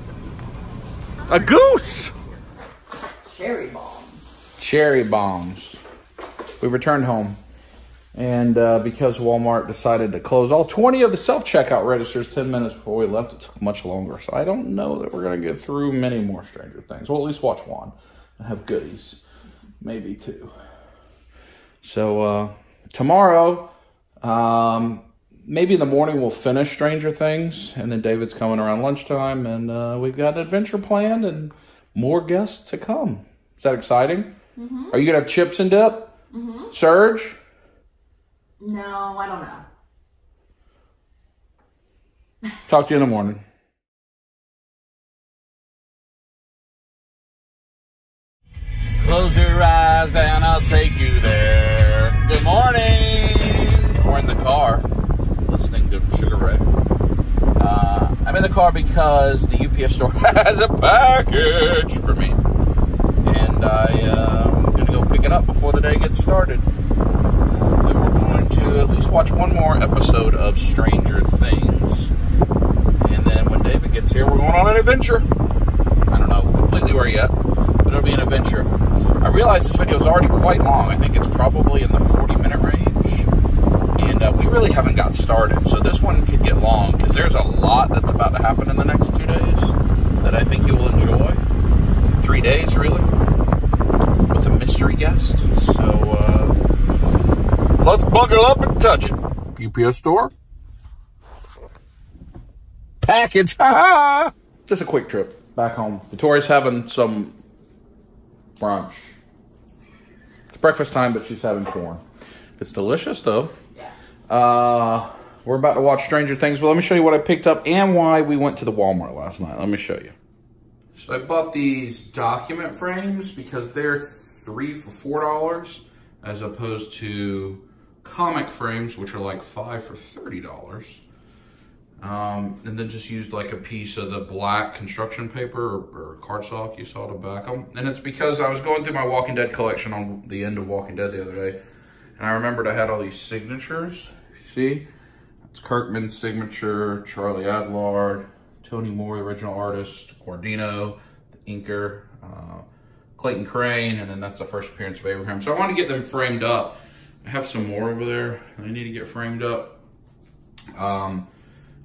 A goose! Cherry bombs. Cherry bombs. We returned home. And because Walmart decided to close all 20 of the self-checkout registers 10 minutes before we left, it took much longer. So I don't know that we're going to get through many more Stranger Things. We'll at least watch one and have goodies. Maybe two. So tomorrow, maybe in the morning we'll finish Stranger Things. And then David's coming around lunchtime. And we've got an adventure planned and more guests to come. Is that exciting? Mm-hmm. Are you going to have chips and dip? Mm-hmm. Surge? No, I don't know. Talk to you in the morning. Close your eyes and I'll take you there. Good morning. We're in the car listening to Sugar Ray. I'm in the car because the UPS store has a package for me. And I'm going to go pick it up before the day gets started. Then we're going to at least watch one more episode of Stranger Things. And then when David gets here, we're going on an adventure. I don't know completely where yet, but it'll be an adventure. I realize this video is already quite long. I think it's probably in the 40-minute range. And we really haven't got started. So this one could get long because there's a lot that's about to happen in the next 2 days that I think you will enjoy. 3 days, really, with a mystery guest. So, let's buckle up and touch it. UPS store. Package. Ha-ha! Just a quick trip back home. Victoria's having some brunch. It's breakfast time, but she's having corn. It's delicious, though. Yeah. We're about to watch Stranger Things, but let me show you what I picked up and why we went to the Walmart last night. Let me show you. So I bought these document frames because they're 3 for $4 as opposed to comic frames, which are like 5 for $30. And then just used like a piece of the black construction paper or cardstock you saw to back them. And it's because I was going through my Walking Dead collection on the end of Walking Dead the other day. And I remembered I had all these signatures. See? It's Kirkman's signature, Charlie Adlard, Tony Moore, the original artist, Guardino, the inker, Clayton Crane, and then that's the first appearance of Abraham. So I wanted to get them framed up. I have some more over there I need to get framed up and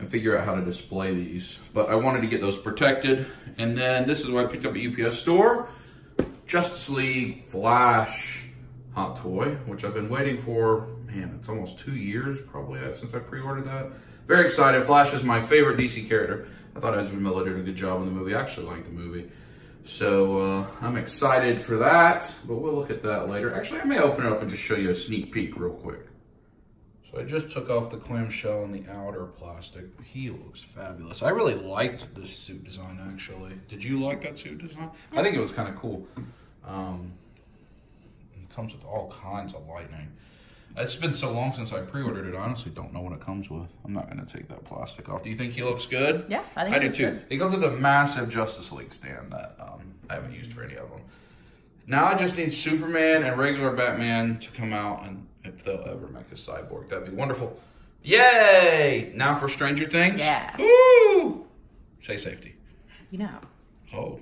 figure out how to display these. But I wanted to get those protected. And then this is what I picked up at UPS store. Justice League Flash hot toy, which I've been waiting for. Man, it's almost 2 years probably since I pre-ordered that. Very excited. Flash is my favorite DC character. I thought Ezra Miller did a good job in the movie. I actually liked the movie. So I'm excited for that, but we'll look at that later. Actually, I may open it up and just show you a sneak peek real quick. So I just took off the clamshell and the outer plastic. He looks fabulous. I really liked this suit design, actually. Did you like that suit design? Yeah. I think it was kind of cool. It comes with all kinds of lightning. It's been so long since I pre-ordered it. I honestly don't know what it comes with. I'm not going to take that plastic off. Do you think he looks good? Yeah, I think I do too. Good. It comes with a massive Justice League stand that I haven't used for any of them. Now I just need Superman and regular Batman to come out, and if they'll ever make a cyborg, that'd be wonderful. Yay! Now for Stranger Things? Yeah. Woo! Say safety. You know. Oh.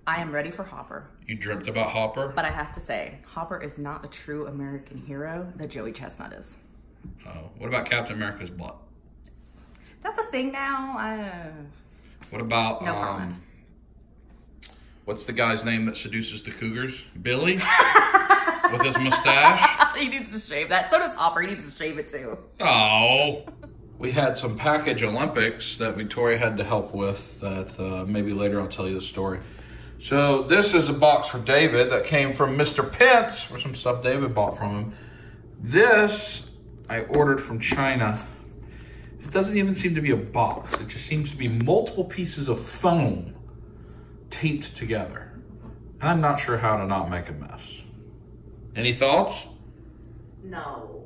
I am ready for Hopper. You dreamt about Hopper? But I have to say, Hopper is not the true American hero that Joey Chestnut is. Oh. What about Captain America's butt? That's a thing now. What about... No comment. What's the guy's name that seduces the cougars? Billy? With his mustache? He needs to shave that. So does Hopper. He needs to shave it too. Oh. We had some package Olympics that Victoria had to help with that maybe later I'll tell you the story. So this is a box for David that came from Mr. Pence for some stuff David bought from him. This I ordered from China. It doesn't even seem to be a box. It just seems to be multiple pieces of foam taped together. And I'm not sure how to not make a mess. Any thoughts? No.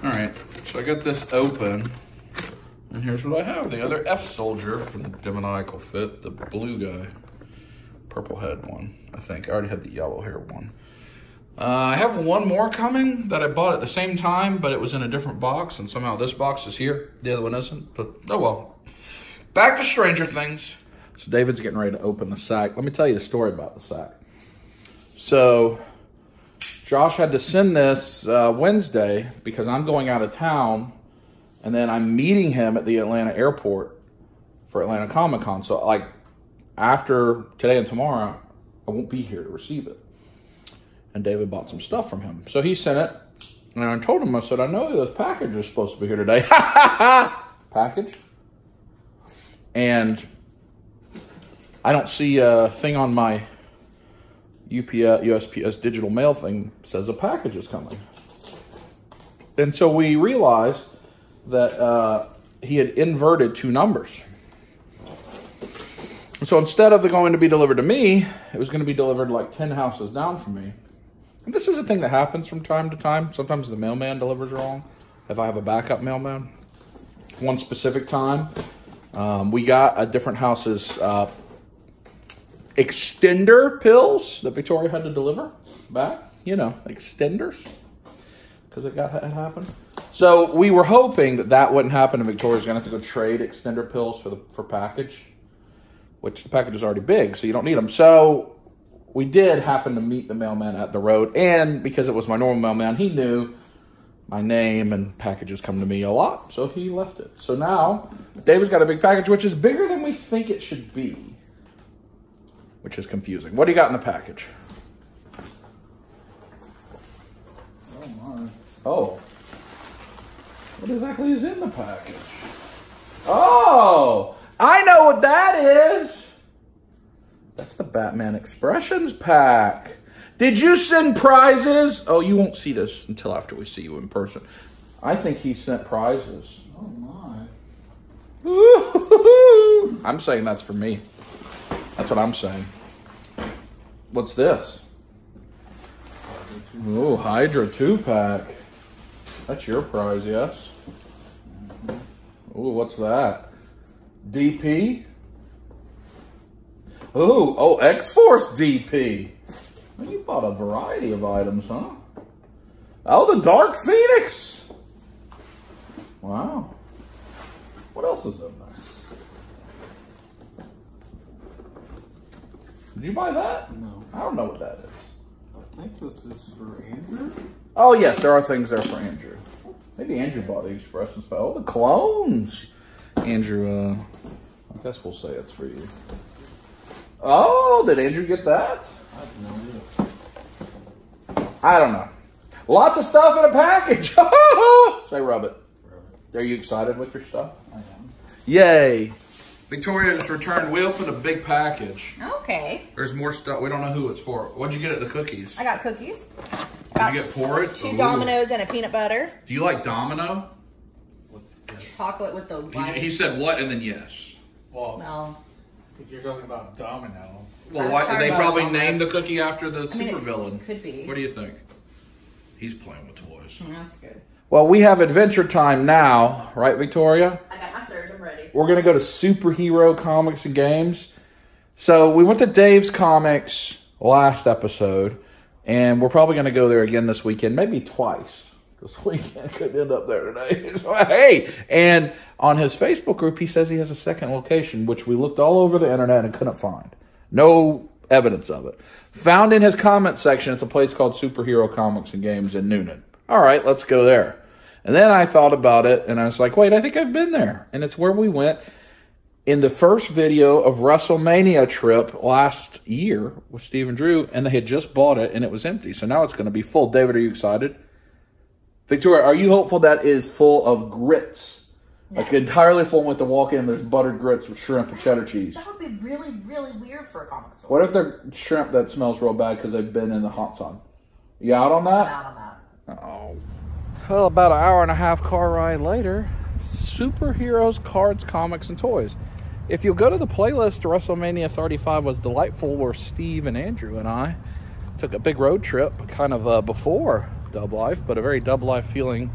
All right, so I got this open. And here's what I have. The other F soldier from the demoniacal fit, the blue guy. Purple head one, I think. I already had the yellow hair one. I have one more coming that I bought at the same time, but it was in a different box, and somehow this box is here. The other one isn't, but oh well. Back to Stranger Things. So David's getting ready to open the sack. Let me tell you the story about the sack. So Josh had to send this Wednesday because I'm going out of town, and then I'm meeting him at the Atlanta airport for Atlanta Comic Con. So like after today and tomorrow, I won't be here to receive it. And David bought some stuff from him. So he sent it. And I told him, I said, I know this package is supposed to be here today. Package. And I don't see a thing on my USPS digital mail thing that says a package is coming. And so we realized that he had inverted two numbers. So instead of it going to be delivered to me, it was going to be delivered like 10 houses down from me. And this is a thing that happens from time to time. Sometimes the mailman delivers wrong. If I have a backup mailman. One specific time, we got a different house's extender pills that Victoria had to deliver back. You know, extenders. Because it happened. So we were hoping that that wouldn't happen and Victoria's going to have to go trade extender pills for package. Which the package is already big, so you don't need them. So we did happen to meet the mailman at the road, and because it was my normal mailman, he knew my name and packages come to me a lot, so he left it. So now, David's got a big package, which is bigger than we think it should be, which is confusing. What do you got in the package? Oh, my. Oh. What exactly is in the package? Oh! I know what that is. That's the Batman Expressions pack. Did you send prizes? Oh, you won't see this until after we see you in person. I think he sent prizes. Oh, my. Ooh, I'm saying that's for me. That's what I'm saying. What's this? Oh, Hydra 2-pack. That's your prize, yes? Oh, what's that? DP? Oh, X-Force DP. Well, you bought a variety of items, huh? Oh, the Dark Phoenix. Wow. What else is in there? Did you buy that? No. I don't know what that is. I think this is for Andrew. Oh, yes, there are things there for Andrew. Maybe Andrew bought the Expressions pack. Oh, the clones. Andrew, I guess we'll say it's for you. Oh, did Andrew get that? I have no idea. I don't know. Lots of stuff in a package. Say rub it. Are you excited with your stuff? I am. Yay. Victoria's returned. We opened a big package. Okay. There's more stuff. We don't know who it's for. What'd you get at the cookies? I got cookies. Did you get porridge? Two Dominoes and a peanut butter. Do you like Domino? Chocolate with the white. He said what and then yes. Well, Well, if you're talking about Domino. Well, why, they probably named the cookie after the mean, supervillain. could be. What do you think? He's playing with toys. That's good. Well, we have adventure time now, right, Victoria? I got my surge. I'm ready. We're going to go to superhero comics and games. So we went to Dave's Comics last episode, and we're probably going to go there again this weekend, maybe twice. This weekend could end up there today. So, hey, and on his Facebook group, he says he has a second location, which we looked all over the internet and couldn't find. No evidence of it. Found in his comment section, it's a place called Superhero Comics and Games in Noonan. All right, let's go there. And then I thought about it, and I was like, wait, I think I've been there. And it's where we went in the first video of WrestleMania trip last year with Steve and Drew, and they had just bought it, and it was empty. So now it's going to be full. David, are you excited? Victoria, are you hopeful that is full of grits? No. Like entirely full with the walk-in, there's buttered grits with shrimp and cheddar cheese. That would be really, really weird for a comic store. What if they're shrimp that smells real bad because they've been in the hot sun? You out on that? I'm out on that. Oh. Well, about an hour and a half car ride later, superheroes, cards, comics, and toys. If you'll go to the playlist, WrestleMania 35 was delightful, where Steve and Andrew and I took a big road trip, kind of before Dub Life, but a very Dub Life feeling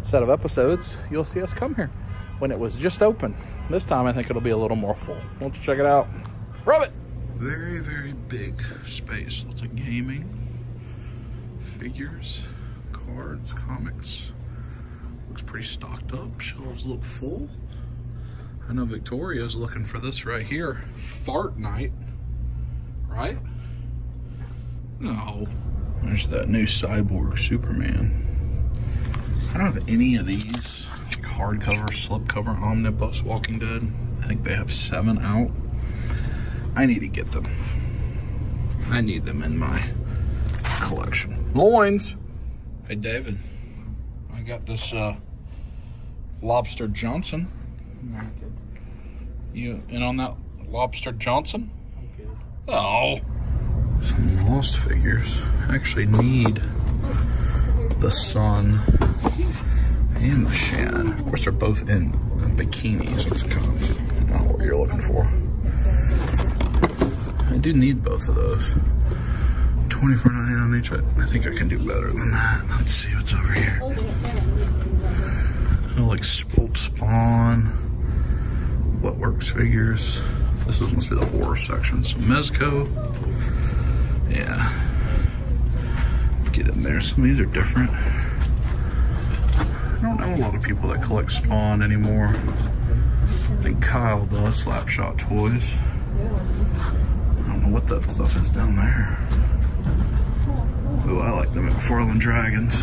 set of episodes. You'll see us come here when it was just open. This time I think it'll be a little more full. Let's check it out. Rub it! Very, very big space. Lots of gaming, figures, cards, comics. Looks pretty stocked up. Shelves look full. I know Victoria's looking for this right here. Fart night, right? No. There's that new Cyborg Superman. I don't have any of these. Like hardcover, slipcover, omnibus, Walking Dead. I think they have 7 out. I need to get them. I need them in my collection. Loins. Hey, David. I got this Lobster Johnson. You in on that Lobster Johnson? I'm good. Oh. Some Lost figures. I actually need the Sun and the Shan. Of course, they're both in bikinis. It's kind of not what you're looking for. I do need both of those. $24.99 each. I think I can do better than that. Let's see what's over here. Oh, like Spolt Spawn. What Works figures. This must be the horror section. Some Mezco. Yeah. Get in there. Some of these are different. I don't know a lot of people that collect Spawn anymore. I think Kyle does. Slapshot Toys. I don't know what that stuff is down there. Oh, I like them McFarlane Dragons.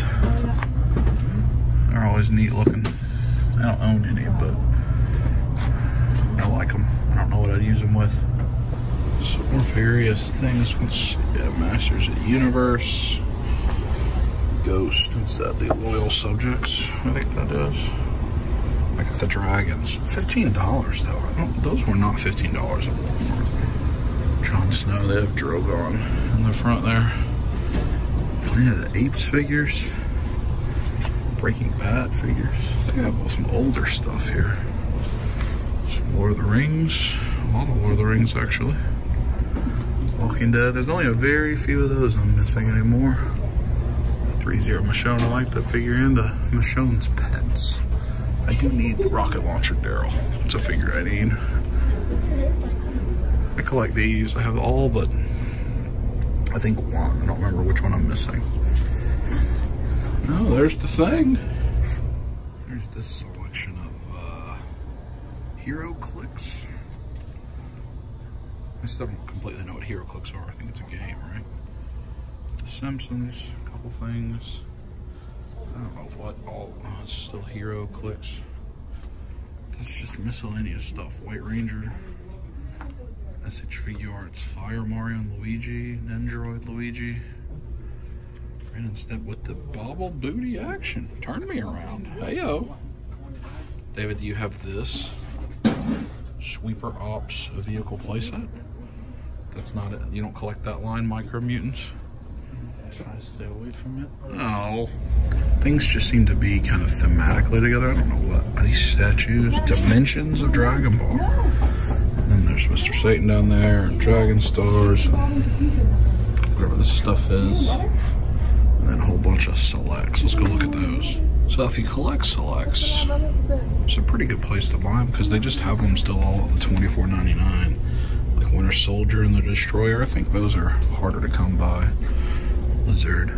They're always neat looking. I don't own any, but I like them. I don't know what I'd use them with. Some more various things. Let's see. Yeah, Masters of the Universe. Ghost. What's that? The Loyal Subjects. I think that is. I got the Dragons. $15 though. Those were not $15 at Walmart. Jon Snow. They have Drogon in the front there. Yeah, the Apes figures. Breaking Bad figures. They have some older stuff here. Some Lord of the Rings. A lot of Lord of the Rings, actually. Walking Dead. There's only a very few of those I'm missing anymore. The 3-0 Michonne. I like that figure and the Michonne's pets. I do need the rocket launcher Daryl. It's a figure I need. I collect these. I have all but I think one. I don't remember which one I'm missing. Oh, there's the thing. There's this selection of Hero Clicks. I still don't completely know what Hero Clicks are. I think it's a game, right? The Simpsons, a couple things. I don't know what all. Oh, it's still Hero Clicks. That's just miscellaneous stuff. White Ranger. SH Figure Arts, Fire Mario and Luigi, Nendroid Luigi. Ren and Snip with the Bobble Booty action. Turn me around. Heyo. David, do you have this Sweeper Ops vehicle playset? That's not it. You don't collect that line, Micro Mutants? Try to stay away from it. No. Things just seem to be kind of thematically together. I don't know what. Are these statues? Dimensions of Dragon Ball. Then there's Mr. Satan down there, and Dragon Stars, and whatever this stuff is. And then a whole bunch of selects. Let's go look at those. So if you collect selects, it's a pretty good place to buy them because they just have them still all at the $24.99. Like Winter Soldier and the Destroyer. I think those are harder to come by. Lizard.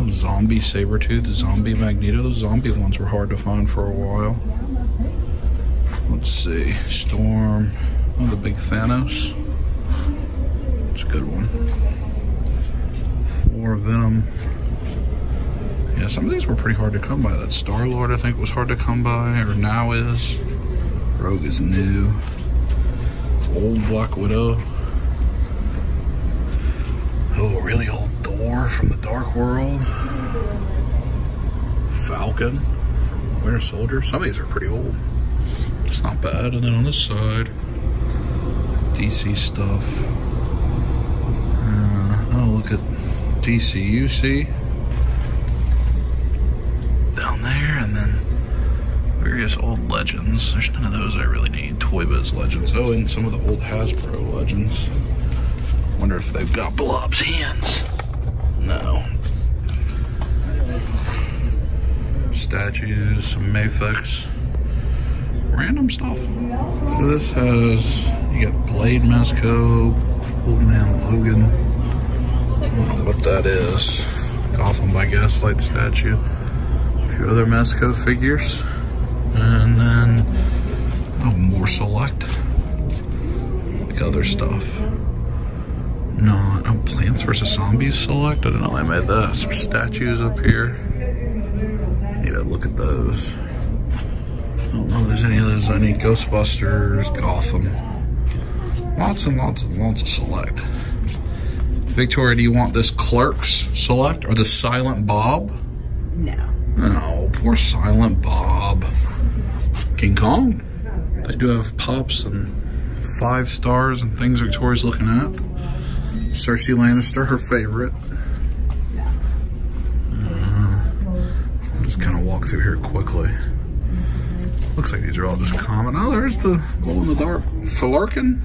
Zombie Sabretooth, Zombie Magneto. Those zombie ones were hard to find for a while. Let's see. Storm. Oh, the big Thanos. It's a good one. 4 Venom. Yeah, some of these were pretty hard to come by. That Star-Lord, I think, was hard to come by, or now is. Rogue is new. Old Black Widow. Oh, really old Thor from the Dark World. Falcon from Winter Soldier. Some of these are pretty old. It's not bad. And then on this side, DC stuff. Oh, look at DCUC down there, and then various old legends. There's none of those I really need. Toy Biz legends. Oh, and some of the old Hasbro legends. Wonder if they've got Blob's hands. No. Statues, some Mafex. Random stuff. So this has, you got Blade Mezco, Old Man Logan. I don't know what that is. Gotham by Gaslight statue. A few other Mezco figures. And then, oh, more select. Like other stuff. No, oh, Plants vs. Zombies select. I didn't know they made that. Some statues up here. Need to look at those. I don't know if there's any of those I need. Ghostbusters, Gotham. Lots and lots and lots of select. Victoria, do you want this Clerks select or the Silent Bob? No. No, poor Silent Bob. King Kong. They do have pops and 5 stars and things Victoria's looking at. Cersei Lannister, her favorite. I'll just kind of walk through here quickly. Looks like these are all just common. Oh, there's the glow-in-the-dark Falarkin.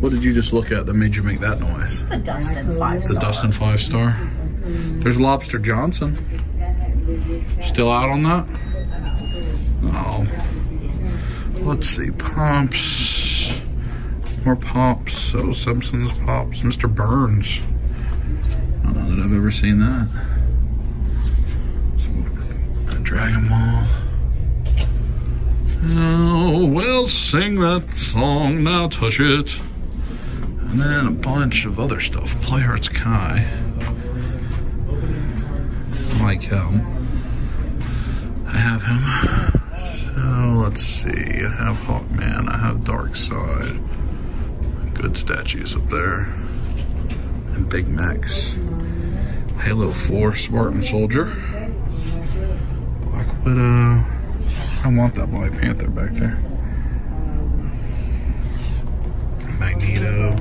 What did you just look at that made you make that noise? The Dustin 5-star. The Dustin 5-star. There's Lobster Johnson. Still out on that? Oh. Let's see. Pops. More Pops. So Simpsons Pops. Mr. Burns. I don't know that I've ever seen that. Some Dragon Ball. Oh, well, sing that song, now touch it. And then a bunch of other stuff. Playhearts Kai. I like him. I have him. So, let's see. I have Hawkman. I have Darkseid. Good statues up there. And Big Max. Halo 4 Spartan Soldier. Black Widow. I want that Black Panther back there. Magneto.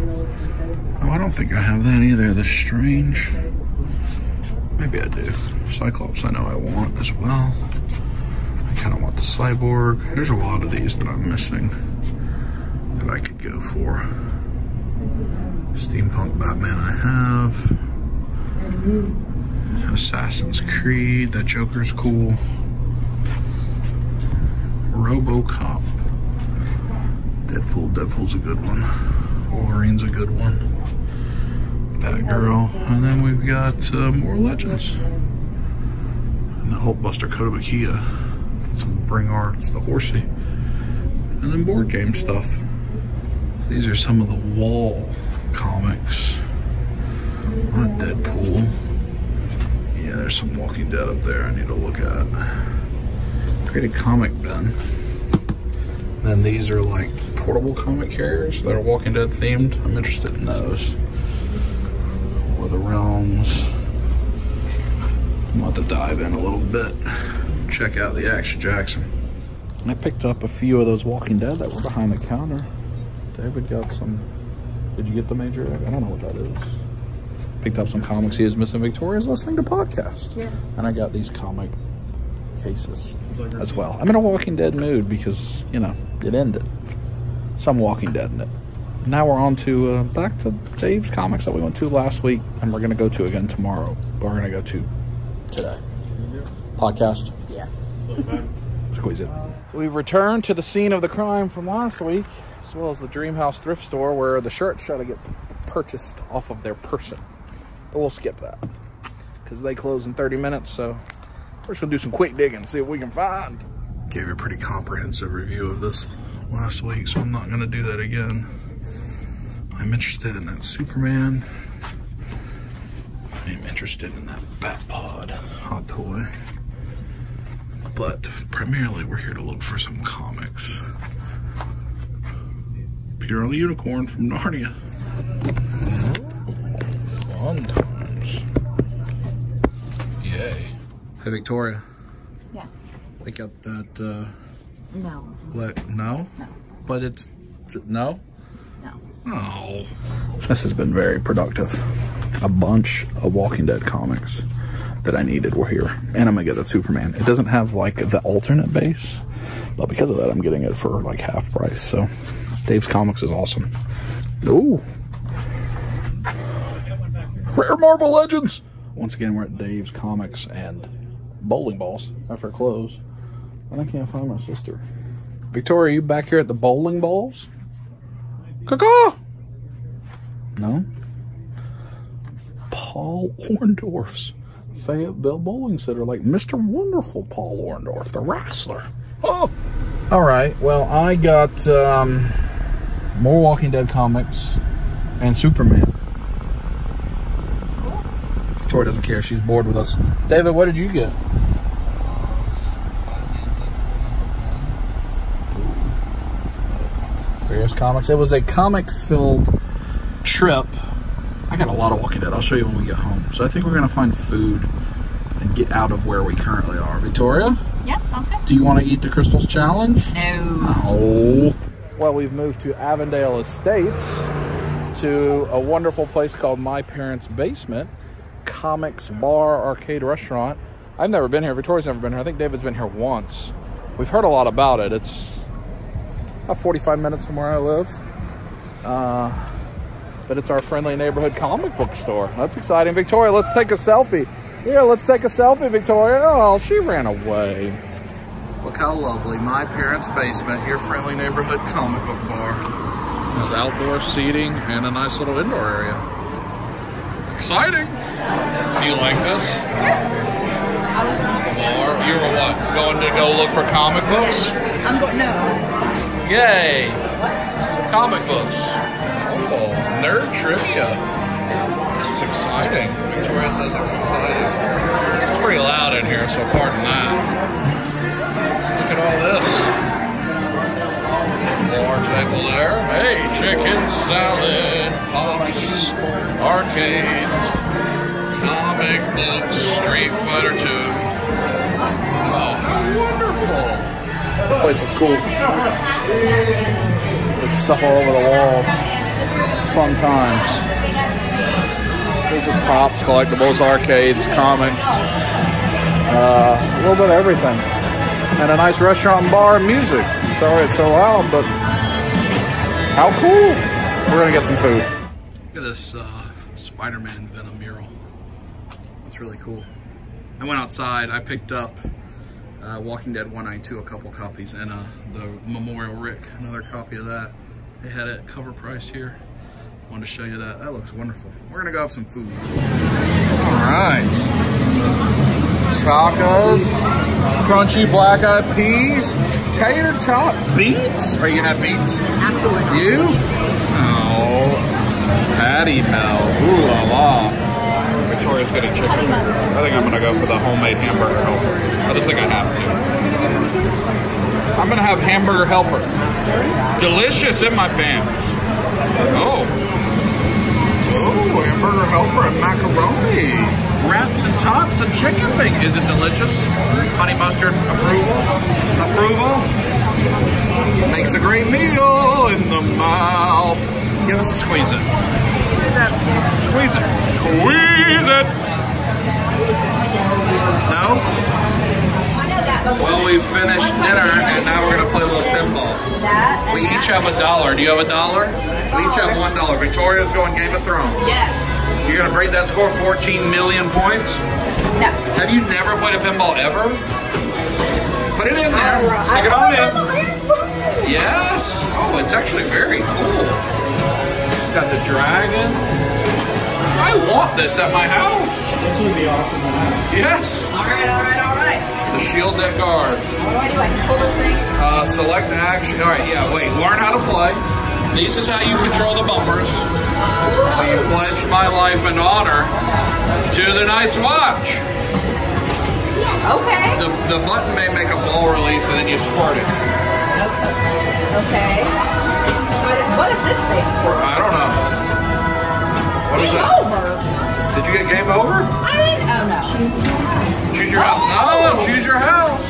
Oh, I don't think I have that either. The Strange. Maybe I do. Cyclops I know I want as well. I kind of want the Cyborg. There's a lot of these that I'm missing that I could go for. Steampunk Batman I have. Assassin's Creed. That Joker's cool. RoboCop. Deadpool's a good one. Wolverine's a good one. Batgirl. And then we've got more Legends. And the Hulkbuster Kotobukiya. Some Bring Arts, the Horsey. And then board game stuff. These are some of the wall comics. Not Deadpool. Yeah, there's some Walking Dead up there I need to look at. Create a comic bin. Then these are like portable comic carriers that are Walking Dead themed. I'm interested in those. Or the Realms. I'm about to dive in a little bit. Check out the Action Jackson. I picked up a few of those Walking Dead that were behind the counter. David got some. Did you get the Major Egg? I don't know what that is. Picked up some comics he is missing. Victoria's listening to podcasts. Yeah. And I got these comic cases as well. I'm in a Walking Dead mood because, you know, it ended. So I'm Walking Dead in it. Now we're on to back to Dave's comics that we went to last week, and we're going to go to again tomorrow. But we're going to go to today. Podcast? Yeah. Squeeze it. We've returned to the scene of the crime from last week, as well as the Dream House thrift store where the shirts try to get purchased off of their person. But we'll skip that because they close in 30 minutes, so we're just gonna do some quick digging, see what we can find. Gave you a pretty comprehensive review of this last week, so I'm not gonna do that again. I'm interested in that Superman. I'm interested in that Batpod hot toy. But primarily we're here to look for some comics. Peter and the Unicorn from Narnia. Fun times. Yay. Hey, Victoria. Yeah. They got that, No. what, no? No. But it's, no? No. Oh. This has been very productive. A bunch of Walking Dead comics that I needed were here. And I'm gonna get that Superman. It doesn't have like the alternate base, but because of that, I'm getting it for like half price. So Dave's Comics is awesome. Ooh. Rare Marvel Legends. Once again, we're at Dave's Comics and bowling balls after it closed. And I can't find my sister. Victoria, are you back here at the bowling balls? Caw-caw! No? Paul Orndorff's Fayetteville Bowling Center, like Mr. Wonderful Paul Orndorff, the wrestler. Oh! Alright, well, I got more Walking Dead comics and Superman. Cool. Victoria doesn't care, she's bored with us. David, what did you get? Various comics. It was a comic-filled trip. I got a lot of Walking Dead. I'll show you when we get home. So I think we're going to find food and get out of where we currently are. Victoria? Yeah, sounds good. Do you want to eat the Crystals Challenge? No. No. Well, we've moved to Avondale Estates to a wonderful place called My Parents' Basement. Comics, bar, arcade, restaurant. I've never been here. Victoria's never been here. I think David's been here once. We've heard a lot about it. It's about 45 minutes from where I live. But it's our friendly neighborhood comic book store. That's exciting. Victoria, let's take a selfie. Here, let's take a selfie, Victoria. Oh, she ran away. Look how lovely. My Parents' Basement, your friendly neighborhood comic book bar. There's outdoor seating and a nice little indoor area. Exciting. Do you like this? Or you were what? Going to go look for comic books? I'm going, no. Yay! Comic books. Oh, nerd trivia. This is exciting. Victoria says it's exciting. It's pretty loud in here, so pardon that. Look at all this. Bar table there. Hey, chicken salad, pops, arcade, comic books, Street Fighter 2. Oh, how wonderful. This place is cool. There's stuff all over the walls. It's fun times. There's just pops, collectibles, arcades, comics, a little bit of everything. And a nice restaurant and bar and music. Sorry it's so loud, but how cool. We're gonna get some food. Look at this Spider-Man Venom mural. That's really cool. I went outside, I picked up Walking Dead 192, a couple copies, and the Memorial Rick, another copy of that. They had it cover price here. Wanted to show you that. That looks wonderful. We're gonna go have some food. All right. Tacos, crunchy black-eyed peas, tater tot, beets. Are you gonna have beets? Absolutely. You? Oh, patty melt. Ooh la la. Victoria's getting chicken fingers. I think I'm gonna go for the homemade hamburger helper. I just think I have to. I'm gonna have hamburger helper. Delicious in my pants. Oh. Oh, hamburger helper and macaroni. Wraps and tots and chicken thing. Is it delicious? Honey mustard, approval? Approval? Makes a great meal in the mouth. Give us a squeeze it. Squeeze it. Squeeze it. No? Well, we've finished dinner and now we're gonna play a little pinball. We each have $1. Do you have $1? We each have $1. Victoria's going Game of Thrones. Yes. You're gonna break that score, 14 million points? No. Have you never played a pinball ever? Put it in there. Stick it on in. Yes. Oh, it's actually very cool. It's got the dragon. I want this at my house. This would be awesome to have. Yes. All right, all right, all right. The shield that guards. What do I do? I can pull this thing? Select action. All right, yeah, wait. Learn how to play. This is how you control the bumpers. You pledge my life and honor to the Night's Watch. Okay. The button may make a ball release and then you squirt it. Okay. What is this thing for? I don't know. What is Game that? over. Did you get game over? I didn't. Oh no. Choose your house. No, choose your house.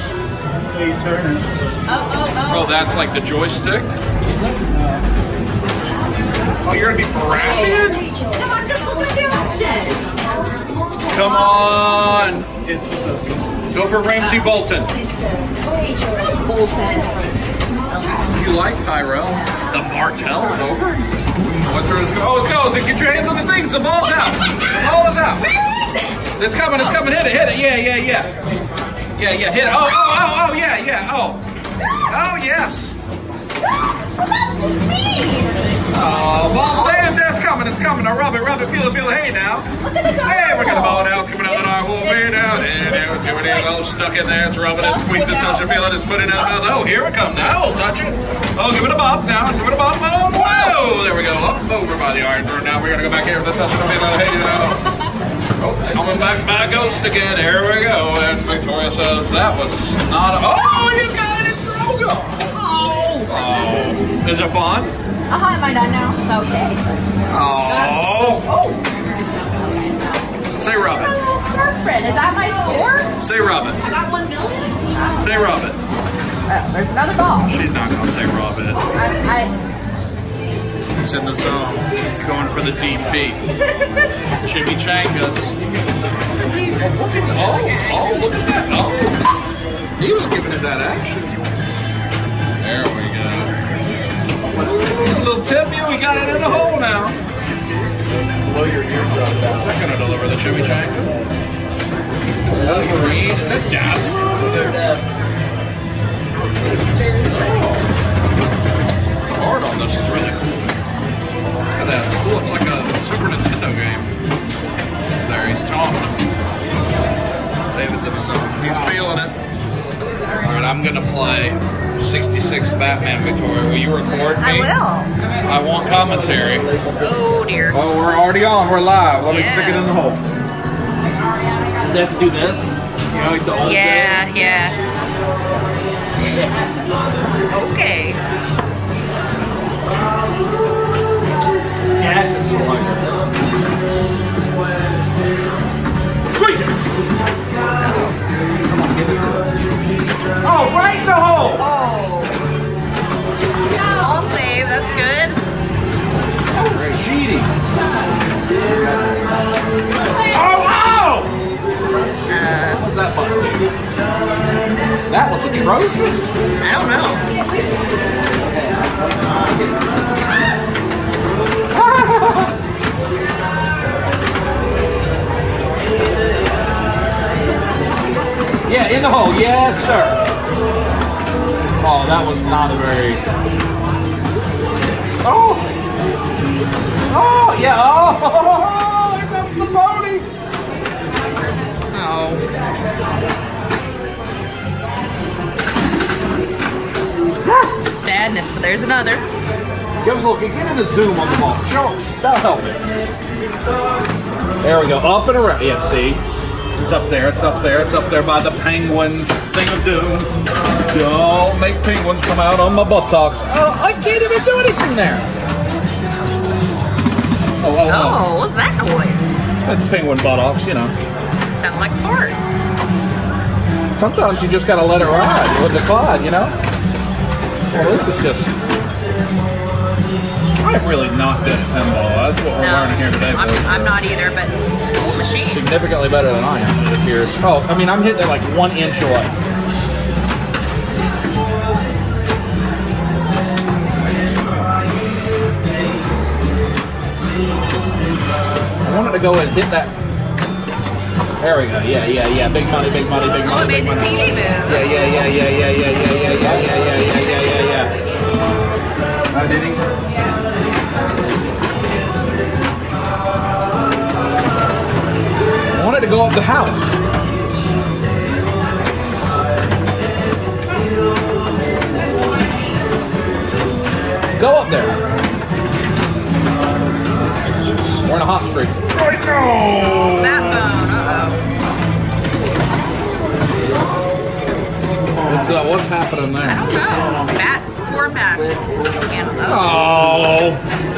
So you turn it. Oh. Oh, that's like the joystick? Oh, you're gonna be Brandon? Come on, just look at the option. Come on. It's with this one. Go for Ramsey Bolton. You like Tyrell? The Martell's over? What's yours? Oh, let's go. Get your hands on the things. The ball's out. The ball is out. It's coming. It's coming. Hit it. Hit it. Yeah. Yeah. Hit it. Oh. Yeah. Oh, yes. That's just me. Oh, ball saved. That's coming. It's coming. Now rub it. Feel it. Hey, now. Hey, we're gonna ball it out. It's coming out the dog hole. Way down. And there we go. It's all stuck in there. It's rubbing it. Squeeze it. Touch it. Feel it. It's putting it out. Oh, here it comes. Now we'll touch it. Oh, give it a bop now. Give it a bop. Oh, whoa. There we go. Up over by the iron. Now we're gonna go back here. Let's touch it. Hey, now. Oh, coming back by Ghost again. Here we go. And Victoria says that was not. Oh, you got it. Drogo. Oh. Is it fun? Am I done now? Okay. Oh. Say rub it. Girlfriend, is that my score? Say rub it. I got 1 million. Say rub it. There's another ball. She's not gonna say rub it. It's in the zone. It's going for the deep beat. Chimichangas. What's it? Oh, look at that. Oh. He was giving it that action. There we go. A little tip here, we got it in the hole now. Blow your eardrum Is down. that gonna deliver the chimichanga? Green, is that dazzle? Art on this is really cool. Look at that, it's cool, it's like a Super Nintendo game. There, he's talking. David's in the zone, he's feeling it. Alright, I'm gonna play 66 Batman, Victoria. Will you record me? I will. I want commentary. Oh dear. Oh, we're already on. We're live. Let me stick it in the hole. They have to do this. You know, like the old Yeah. Okay. gadget selector. Squeeze it. Come on, give it to it. Oh, right in the hole. Oh. I'll save. That's good. Cheating. Oh! What's that button? That was atrocious. I don't know. Yeah, in the hole. Yes, sir. Oh, that was not a very... Oh! Oh, yeah. Oh, here comes the pony. Oh. Sadness, but there's another. Give us a look. Get in the zoom on the ball. Show us. That'll help it. There we go. Up and around. Yeah, see? It's up there. It's up there. It's up there by the penguins. Thing of doom. Don't make penguins come out on my buttocks. Oh, I can't even do anything there. Oh, what's that noise? That's penguin buttocks, you know. Sounds like a fart. Sometimes you just gotta let it ride with the clod, you know? Well, this is just... I'm really not good at pinball. That's what we're learning here today. I'm not either, but it's a cool machine. Significantly better than I am, it appears. Oh, I mean, I'm hitting it like 1 inch away. I wanted to go and hit that. There we go. Yeah. Big money. Oh, it made the TV move. Yeah. Oh, did he? I wanted to go up the house. Go up there. We're in a hot streak. Bat phone. What's happening there? I don't know. Bat score match. And, Oh.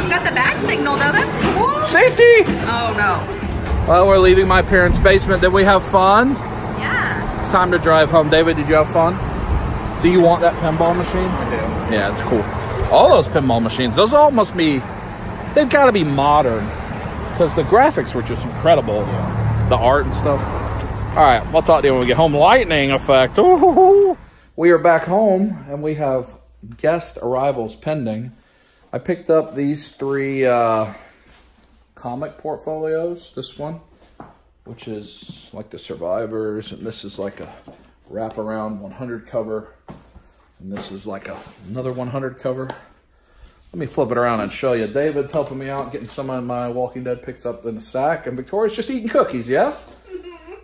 Got the bat signal though. That's cool. Safety. Oh no. Well, we're leaving my parents' basement. Did we have fun? Yeah. It's time to drive home. David, did you have fun? Do you want that pinball machine? I do. Yeah, it's cool. All those pinball machines, those all must be they've got to be modern because the graphics were just incredible. The art and stuff. All right, I'll talk to you when we get home. Lightning effect. Ooh. We are back home and we have guest arrivals pending. I picked up these 3 comic portfolios. This one, which is like the Survivors, and this is like a wraparound 100 cover, and this is like another 100 cover. Let me flip it around and show you. David's helping me out, getting some of my Walking Dead picks up in the sack, and Victoria's just eating cookies, yeah?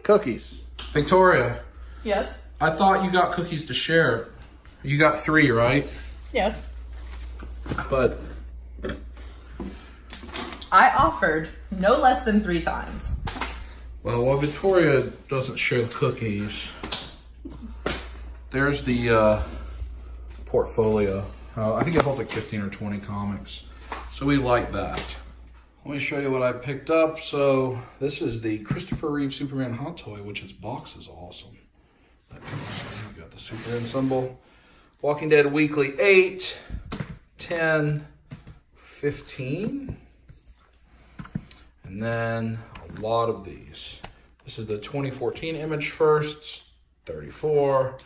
Cookies. Victoria. Yes. I thought you got cookies to share. You got 3, right? Yes. But I offered no less than 3 times. well, while Victoria doesn't share the cookies, there's the portfolio. I think it holds like 15 or 20 comics. So we like that. Let me show you what I picked up. So this is the Christopher Reeve Superman hot toy, which its box is awesome. We got the Superman symbol. Walking Dead Weekly 8, 10, 15. And then a lot of these. This is the 2014 Image Firsts, 34,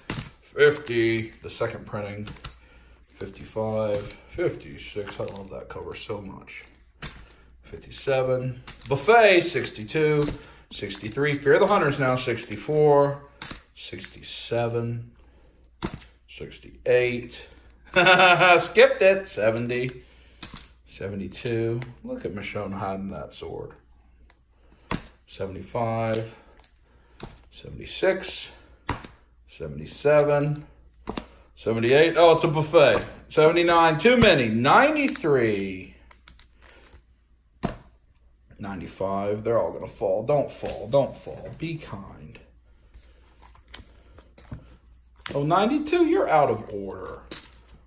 50, the second printing, 55, 56. I love that cover so much. 57, Buffet, 62, 63, Fear of the Hunters now, 64, 67, 68, skipped it, 70, 72, look at Michonne hiding that sword, 75, 76, 77, 78, oh, it's a buffet, 79, too many, 93, 95, they're all gonna fall. Don't fall, don't fall. Be kind. Oh, 92, you're out of order.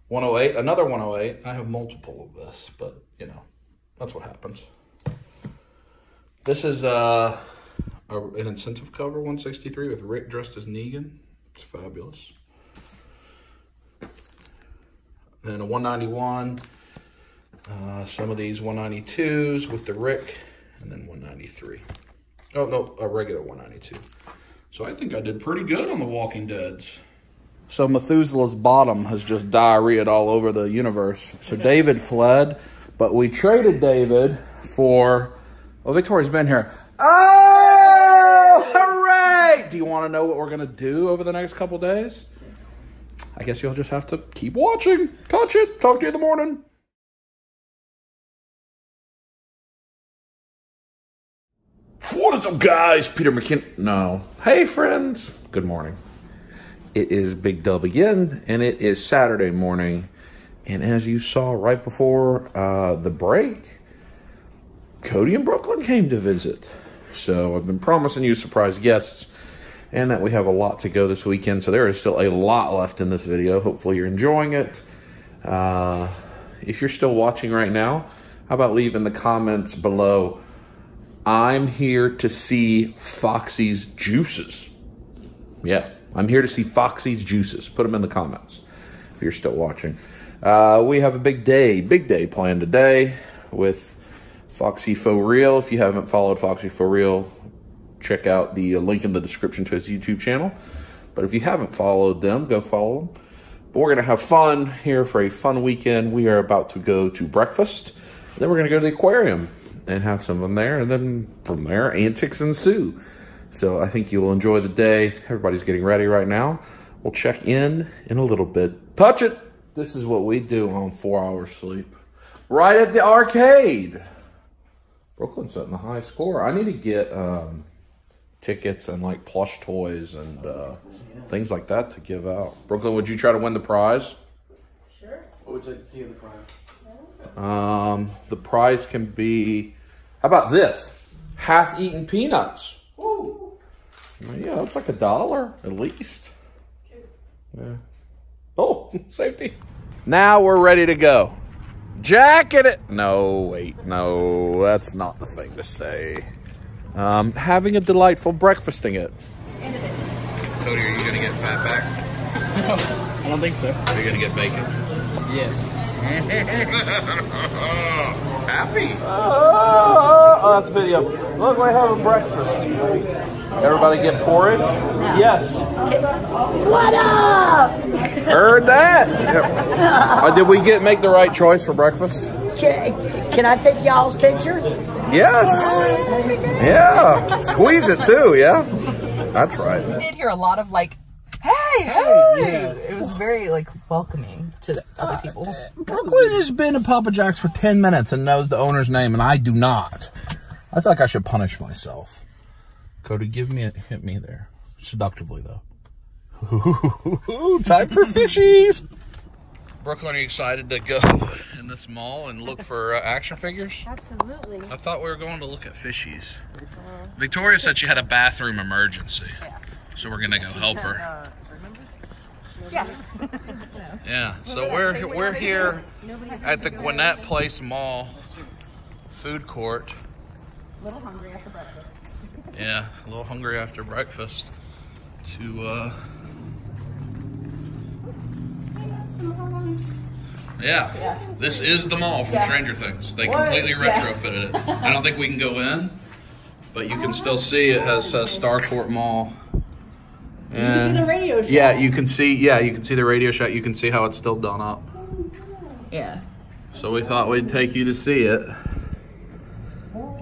108, another 108. I have multiple of this, but you know, that's what happens. This is an incentive cover, 163, with Rick dressed as Negan. It's fabulous. Then a 191. Some of these 192s with the Rick. And then 193. Oh, no, a regular 192. So I think I did pretty good on the Walking Deads. So Methuselah's bottom has just diarrheaed all over the universe. So David fled, but we traded David for... Oh, Victoria's been here. Oh, hooray! Do you want to know what we're going to do over the next couple days? I guess you'll just have to keep watching. Touch it. Talk to you in the morning. What is up, guys? Peter McKin... No. Hey, friends. Good morning. It is Big Dub again, and it is Saturday morning. And as you saw right before the break, Cody and Brooklyn came to visit. So I've been promising you surprise guests, and that we have a lot to go this weekend. So there is still a lot left in this video. Hopefully you're enjoying it. If you're still watching right now, how about leave in the comments below, I'm here to see Foxxy's juices. Yeah, I'm here to see Foxxy's juices. Put them in the comments if you're still watching. We have a big day planned today with Foxxy For Real. If you haven't followed Foxxy For Real, check out the link in the description to his YouTube channel. But if you haven't followed them, go follow them. But we're going to have fun here for a fun weekend. We are about to go to breakfast. Then we're going to go to the aquarium and have some of them there, and then from there, antics ensue. So I think you'll enjoy the day. Everybody's getting ready right now. We'll check in a little bit. Touch it! This is what we do on 4 hours sleep. Right at the arcade! Brooklyn's setting a high score. I need to get tickets and like plush toys and things like that to give out. Brooklyn, would you try to win the prize? Sure. What would you like to see in the prize? The prize can be, how about this? Half-eaten peanuts. Ooh. Yeah, that's like $1 at least. Yeah. Oh, safety. Now we're ready to go. Jacket it. No, wait, no, that's not the thing to say. Having a delightful breakfasting it. Cody, are you gonna get fat back? No, I don't think so. Are you gonna get bacon? Yes. Happy? Oh, that's video. Look, we're having breakfast. Everybody get porridge? Yes. What up? Heard that. Did we make the right choice for breakfast? Can I take y'all's picture? Yes. Yeah. Squeeze it too, yeah? That's right. I did hear a lot of like, hey. Yeah. It was very like welcoming to other people. Brooklyn has been at Papa Jack's for 10 minutes and knows the owner's name, and I do not. I feel like I should punish myself. Cody, hit me there. Seductively, though. Time for fishies! Brooklyn, are you excited to go in this mall and look for action figures? Absolutely. I thought we were going to look at fishies. Victoria said she had a bathroom emergency. Yeah. So we're gonna go help her. Yeah. Yeah. So we're here at the Gwinnett Place Mall food court. A little hungry after breakfast. Yeah, a little hungry after breakfast. Yeah. This is the mall from Stranger Things. They completely retrofitted it. I don't think we can go in, but you can still see it has Starcourt Mall. And you can see the Radio Shack. Yeah, you can see the Radio Shack. You can see how it's still done up. Yeah. So we thought we'd take you to see it.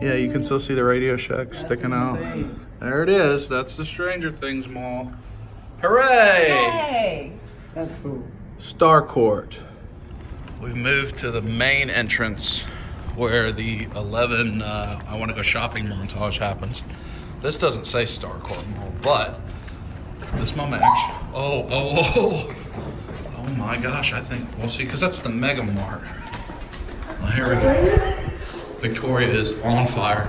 Yeah, you can still see the Radio Shack sticking out. There it is. That's the Stranger Things Mall. Hooray! Hey! That's cool. Starcourt. We've moved to the main entrance where the 11 I want to go shopping montage happens. This doesn't say Starcourt Mall, but this moment actually, oh my gosh, I think we'll see, because that's the Mega Mart. Well, here we go. Victoria is on fire.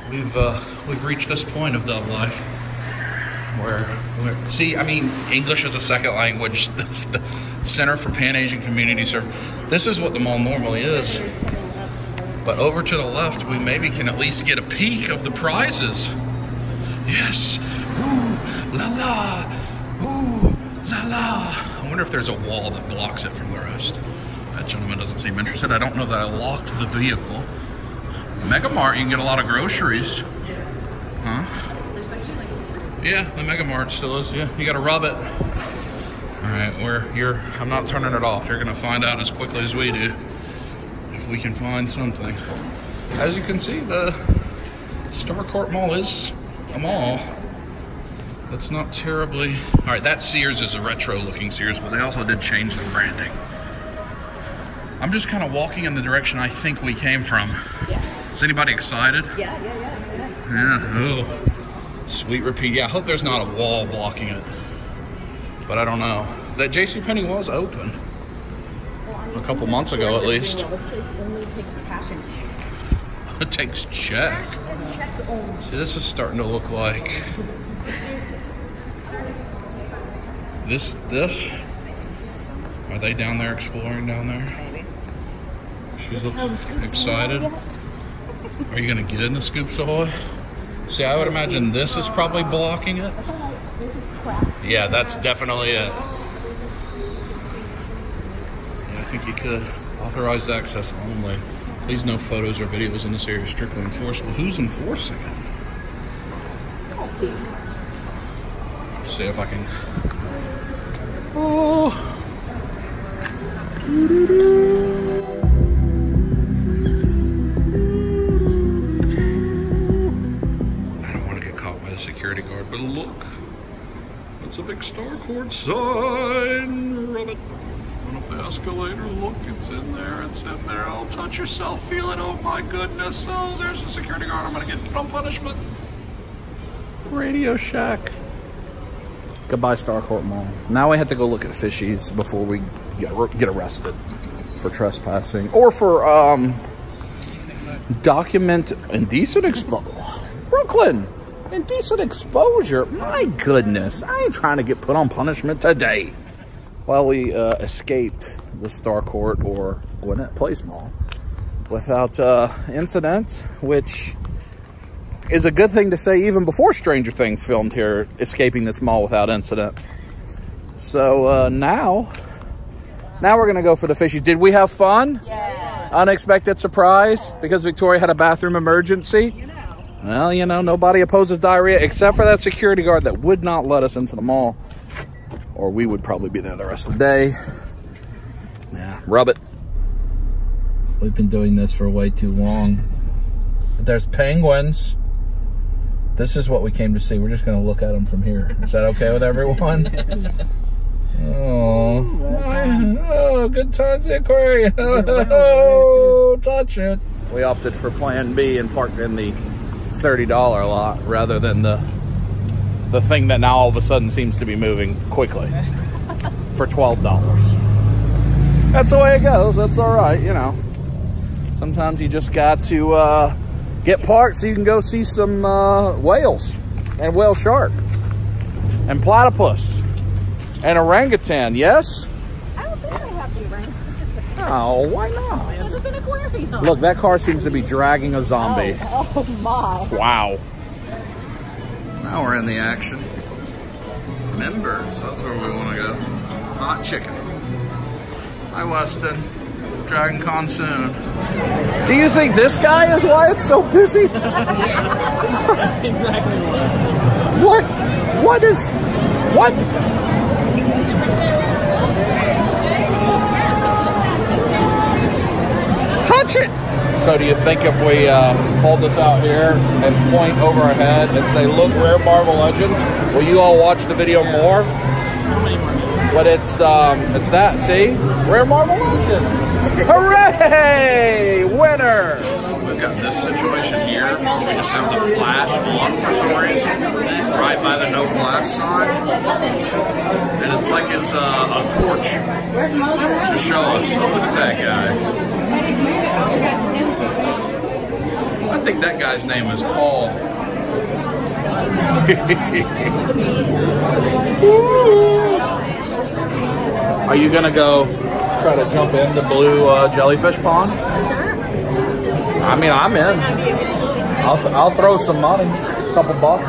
We've reached this point of Dove Life where see, I mean, English is a second language. This is the Center for Pan-Asian Community Service. This is what the mall normally is. But over to the left, we maybe can at least get a peek of the prizes. Yes. Ooh, la la. Ooh, la la. I wonder if there's a wall that blocks it from the rest. That gentleman doesn't seem interested. I don't know that I locked the vehicle. Mega Mart, you can get a lot of groceries. Huh? Yeah, the Mega Mart still is. Yeah, you gotta rub it. All right, I'm not turning it off. You're gonna find out as quickly as we do if we can find something. As you can see, the Starcourt Mall is a mall. That's not terribly. All right, that Sears is a retro-looking Sears, but they also did change the branding. I'm just kind of walking in the direction I think we came from. Yeah. Is anybody excited? Yeah. Yeah. Oh. Sweet repeat. Yeah, I hope there's not a wall blocking it. But I don't know. That JCPenney was open. A couple months ago, at least. This place only takes cash and it takes check. See, this is starting to look like this. Are they down there exploring down there? maybe. She looks excited. Are you gonna get in the Scoops Ahoy? See, I would imagine this is probably blocking it. Yeah, that's definitely it. Yeah, I think you could. Authorized access only. Please no photos or videos in this area strictly enforceable. Who's enforcing it? See if I can. Oh. Security guard, but look, it's a big Starcourt sign. Rub it. Went up the escalator. Look, it's in there. It's in there. Oh, touch yourself. Feel it. Oh my goodness. Oh, there's a security guard. I'm gonna get put on punishment. Radio Shack. Goodbye, Starcourt Mall. Now we have to go look at fishies before we get arrested for trespassing or for document indecent exposure. Brooklyn. Indecent exposure. My goodness. I ain't trying to get put on punishment today. Well, we escaped the Starcourt or Gwinnett Place Mall without incident, which is a good thing to say even before Stranger Things filmed here, escaping this mall without incident. So now Now we're gonna go for the fishies. Did we have fun? Yeah. Unexpected surprise because Victoria had a bathroom emergency. You know. Well, you know, nobody opposes diarrhea except for that security guard that would not let us into the mall. Or we would probably be there the rest of the day. Yeah, rub it. We've been doing this for way too long. But there's penguins. This is what we came to see. We're just going to look at them from here. Is that okay with everyone? Oh, good times at the aquarium. Oh, touch it. We opted for plan B and parked in the $30 lot rather than the thing that now all of a sudden seems to be moving quickly for $12. That's the way it goes. That's all right, you know. Sometimes you just got to get parked so you can go see some whales and whale shark and platypus and orangutan. Yes? I don't think they have the orangutan. Oh, why not? Because it's an aquarium. Look, that car seems to be dragging a zombie. Oh my. Wow. Now we're in the action. Members, that's where we want to go. Hot chicken. Hi, Weston. Dragon Con soon. Do you think this guy is why it's so busy? That's exactly What? What is... What? Touch it! So do you think if we hold this out here and point over our head and say, look, Rare Marvel Legends, will you all watch the video more? But it's that, see? Rare Marvel Legends! Hooray! Winner! We've got this situation here. We just have the flash on for some reason, right by the no flash sign. And it's like it's a torch to show us. Oh, look at that guy. I think that guy's name is Paul. Are you gonna go try to jump in the blue jellyfish pond? Sure. I mean, I'm in. I'll throw some money, a couple bucks.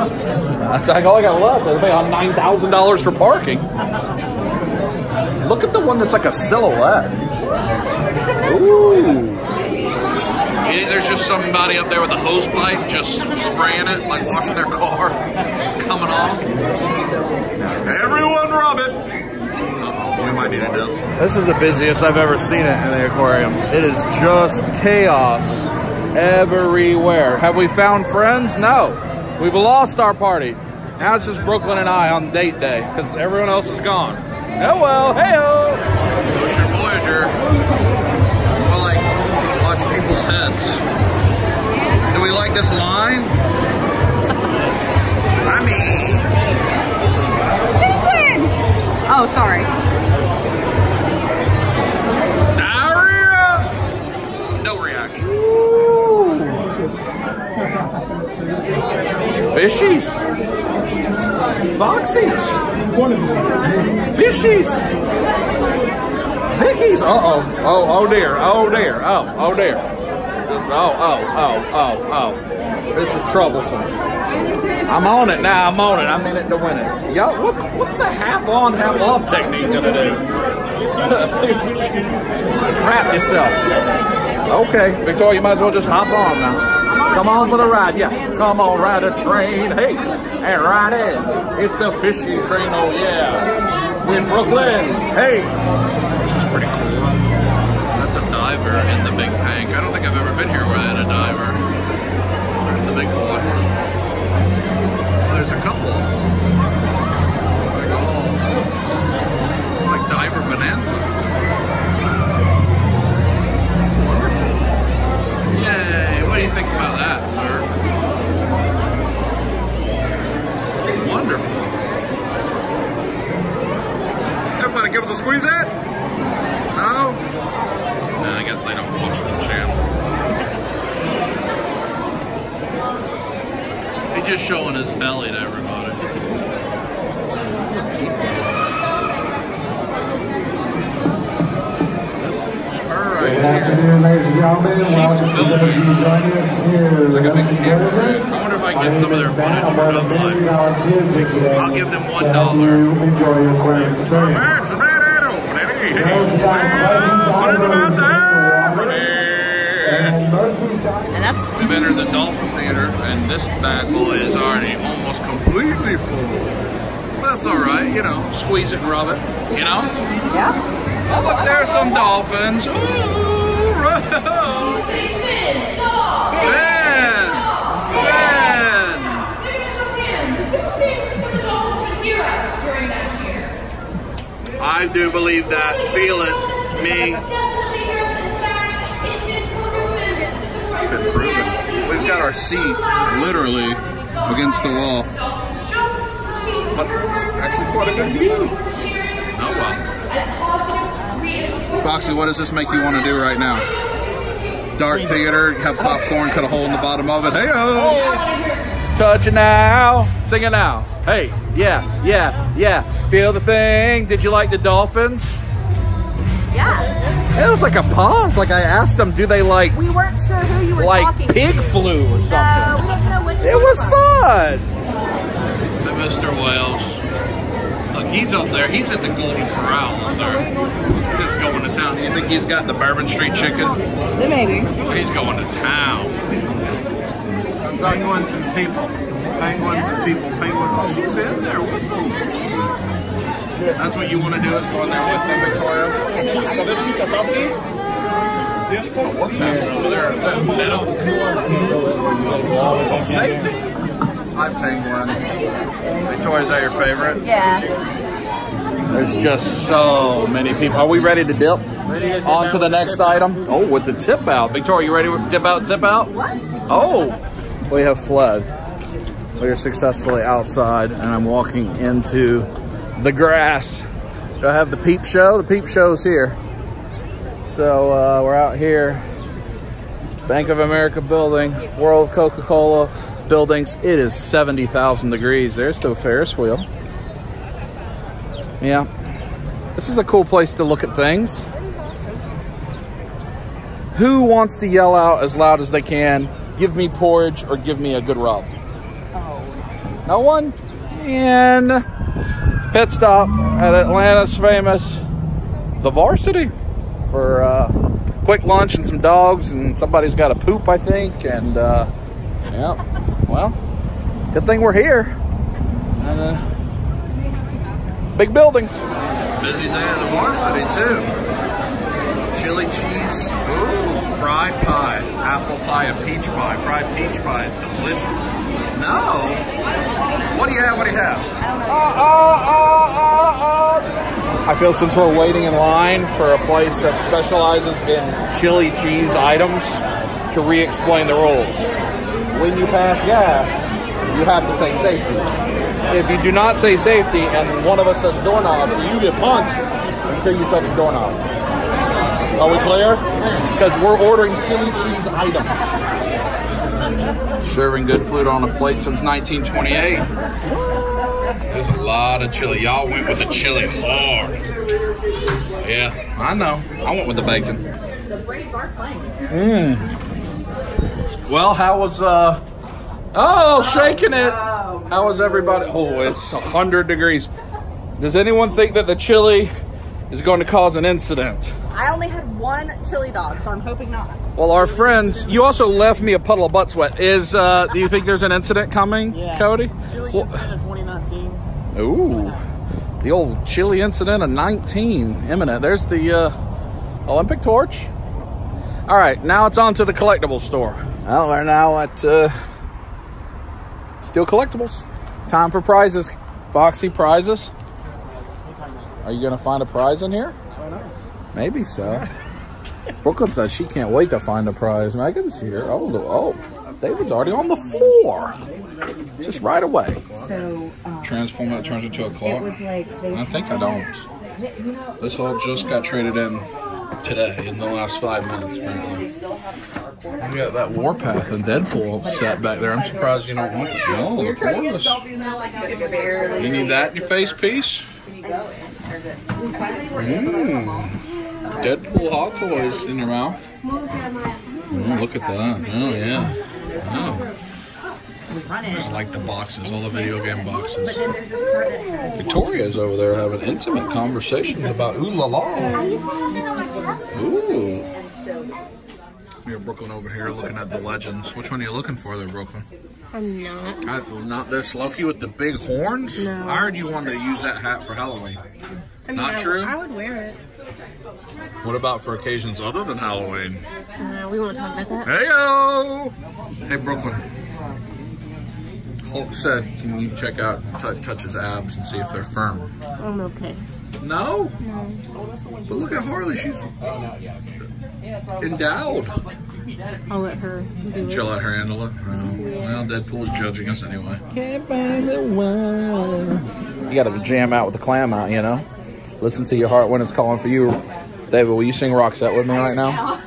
That's like all I got left. It'll be on $9,000 for parking. Look at the one that's like a silhouette. Ooh. There's just somebody up there with a hose pipe just spraying it, like washing their car. It's coming off. Everyone rub it. Uh-oh, we might need a dip. This is the busiest I've ever seen it in the aquarium. It is just chaos everywhere. Have we found friends? No. We've lost our party. Now it's just Brooklyn and I on date day because everyone else is gone. Oh well, hey-o. Ocean Voyager. Watch people's heads. Do we like this line? I mean... Penguin! Oh, sorry. Diarrhea! No reaction. Fishies. Foxxies. Fishies. Vicky's. Uh-oh. Oh dear. Oh dear. Oh dear. Oh. This is troublesome. I'm on it now. I'm on it. I'm in it to win it. Yo, what's the half on, half off technique gonna do? Trap yourself. Okay, Victoria, you might as well just hop on now. Come on for the ride. Yeah. Come on, ride a train. Hey, and ride it. It's the fishy train. Oh yeah. In Brooklyn. Hey. Pretty cool. That's a diver in the big tank. I don't think I've ever been here where I had a diver. There's the big boy. Oh, there's a couple. It's like diver bonanza. It's wonderful. Yay! What do you think about that, sir? Wonderful. Everybody give us a squeeze at? No? No, I guess they don't watch the channel. He's just showing his belly to everybody. This is her right here. She's filming. It's like a big camera rig. I wonder if I can get some of their footage for Dub Life. I'll give them $1. What about that? And that's We've entered the Dolphin Theater, and this bad boy is already almost completely full. That's all right, you know, squeeze it and rub it, you know? yeah. Oh, look, there's some dolphins. Ooh, Finn! I do believe that. Feel it. Me. It's been proven. We've got our seat literally against the wall. But it's actually quite a good view. Oh well. Foxy, what does this make you want to do right now? Dark theater, have popcorn, cut a hole in the bottom of it. Hey-oh! Touch it now. Sing it now. Hey, yeah, yeah, yeah. Feel the thing. Did you like the dolphins? Yeah. It was like a pause. Like I asked them, do they like We weren't sure who you were talking pig to. flu or something? No, we didn't know which It was fun. Mr. Wales. Look, he's up there. He's at the Golden Corral up there. Just going to town. Do you think he's got the Bourbon Street chicken? Maybe. He's going to town. Penguins and people. Penguins and people. Penguins. Oh, she's in there with them. That's what you want to do, is go in there with them, Victoria? What's happening over there? Is that medical? Safety? Hi, penguins. Victoria's, that your favorite? Yeah. There's just so many people. Are we ready to dip? On to the next item. Oh, with the tip out. Victoria, you ready to dip out, tip out? What? Oh, we have fled. We are successfully outside, and I'm walking into the grass. Do I have the peep show? The peep show's here. So we're out here. Bank of America building, World Coca-Cola buildings. It is 70,000 degrees. There's the Ferris wheel. Yeah. This is a cool place to look at things. Who wants to yell out as loud as they can, give me porridge or give me a good rub? Oh. No one? And pit stop at Atlanta's famous The Varsity for quick lunch and some dogs, and somebody's got a poop, I think. And yeah, well, good thing we're here. Big buildings. Busy day at the Varsity, too. Chili cheese, ooh, fried pie, apple pie, and peach pie. Fried peach pie is delicious. No? What do you have? What do you have? I feel since we're waiting in line for a place that specializes in chili cheese items to re-explain the rules. When you pass gas, you have to say safety. If you do not say safety and one of us says doorknob, you get punched until you touch the doorknob. Are we clear? Because we're ordering chili cheese items. Serving good food on a plate since 1928. There's a lot of chili. Y'all went with the chili hard. Yeah, I know. I went with the bacon. Well, how was, shaking it. How was everybody? Oh, it's 100 degrees. Does anyone think that the chili is going to cause an incident? I only had one chili dog, so I'm hoping not. Well, our friends, you also left me a puddle of butt sweat. Do you think there's an incident coming, Yeah. Cody? Chili incident of 2019. Ooh, the old chili incident of 19 imminent. There's the Olympic torch. All right, now it's on to the collectibles store. Well, we're now at Steel Collectibles. Time for prizes. Foxy, prizes. Are you going to find a prize in here? I don't know. Maybe so. Brooklyn says she can't wait to find a prize. Megan's here. Oh, David's already on the floor. Just right away. So, Transform it, turns into a claw. it was like I think I don't. This all just got traded in today in the last 5 minutes, apparently. We got that Warpath and Deadpool set back there. I'm surprised you don't want it. No, of course. You need that in your face piece? Deadpool Hot Toys in your mouth. Look at that. Oh, yeah. Oh. so we run it. Just like the boxes, all the video game boxes. But then there's this part that has... Victoria's over there having intimate conversations about ooh la la. Ooh. We have Brooklyn over here looking at the legends. Which one are you looking for there, Brooklyn? I'm not. Not this Loki with the big horns? No. I heard you wanted to use that hat for Halloween. I mean, Not true? I would wear it. What about for occasions other than Halloween? We want to talk about that. Hey-o! Hey, Brooklyn. Hulk said, can you check out, touch his abs and see if they're firm? I'm okay. No? No. But look at Harley. She's endowed. I'll let her do it. She'll let her handle it? Oh. Well, Deadpool's judging us anyway. Can't find the one. You gotta jam out with the clam out, you know? Listen to your heart when it's calling for you. David, will you sing Roxette with me right now?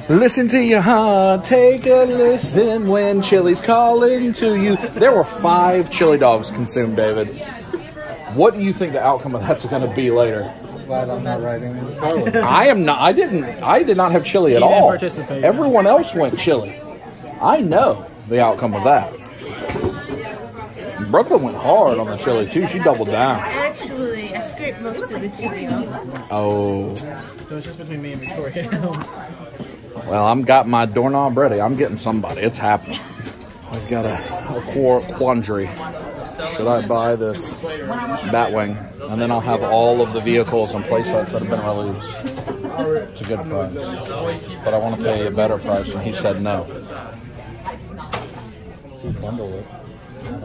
Listen to your heart, take a listen when Chili's calling to you. There were 5 chili dogs consumed, David. What do you think the outcome of that's going to be later? Glad I'm not riding in the car with you. I am not. I did not have chili at all. Everyone else went chili. I know the outcome of that. Brooklyn went hard on the chili too. She doubled down. Actually, I scraped most of the chili off. Oh. So it's just between me and Victoria. Well, I'm got my doorknob ready. I'm getting somebody. It's happening. I've got a quandary. Should I buy this Batwing? And then I'll have all of the vehicles and playsets that have been released. It's a good price. But I want to pay a better price. And he said no. Bundle it.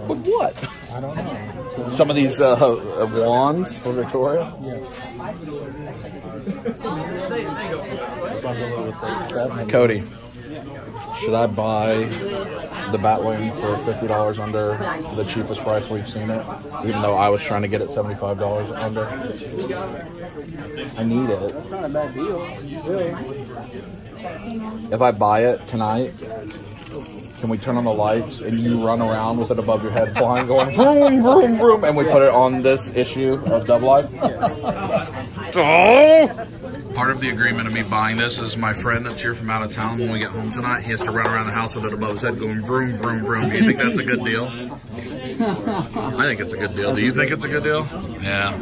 With what? I don't know. Some of these wands for Victoria? Yeah. Cody, should I buy the Batwing for $50 under the cheapest price we've seen it? Even though I was trying to get it $75 under. I need it. That's not a bad deal. If I buy it tonight, can we turn on the lights and you run around with it above your head flying going vroom, vroom, vroom, and we put it on this issue of Dub Life? Oh! Part of the agreement of me buying this is my friend that's here from out of town. When we get home tonight, he has to run around the house with it above his head going vroom, vroom, vroom. Do you think that's a good deal? I think it's a good deal. Do you think it's a good deal? Yeah.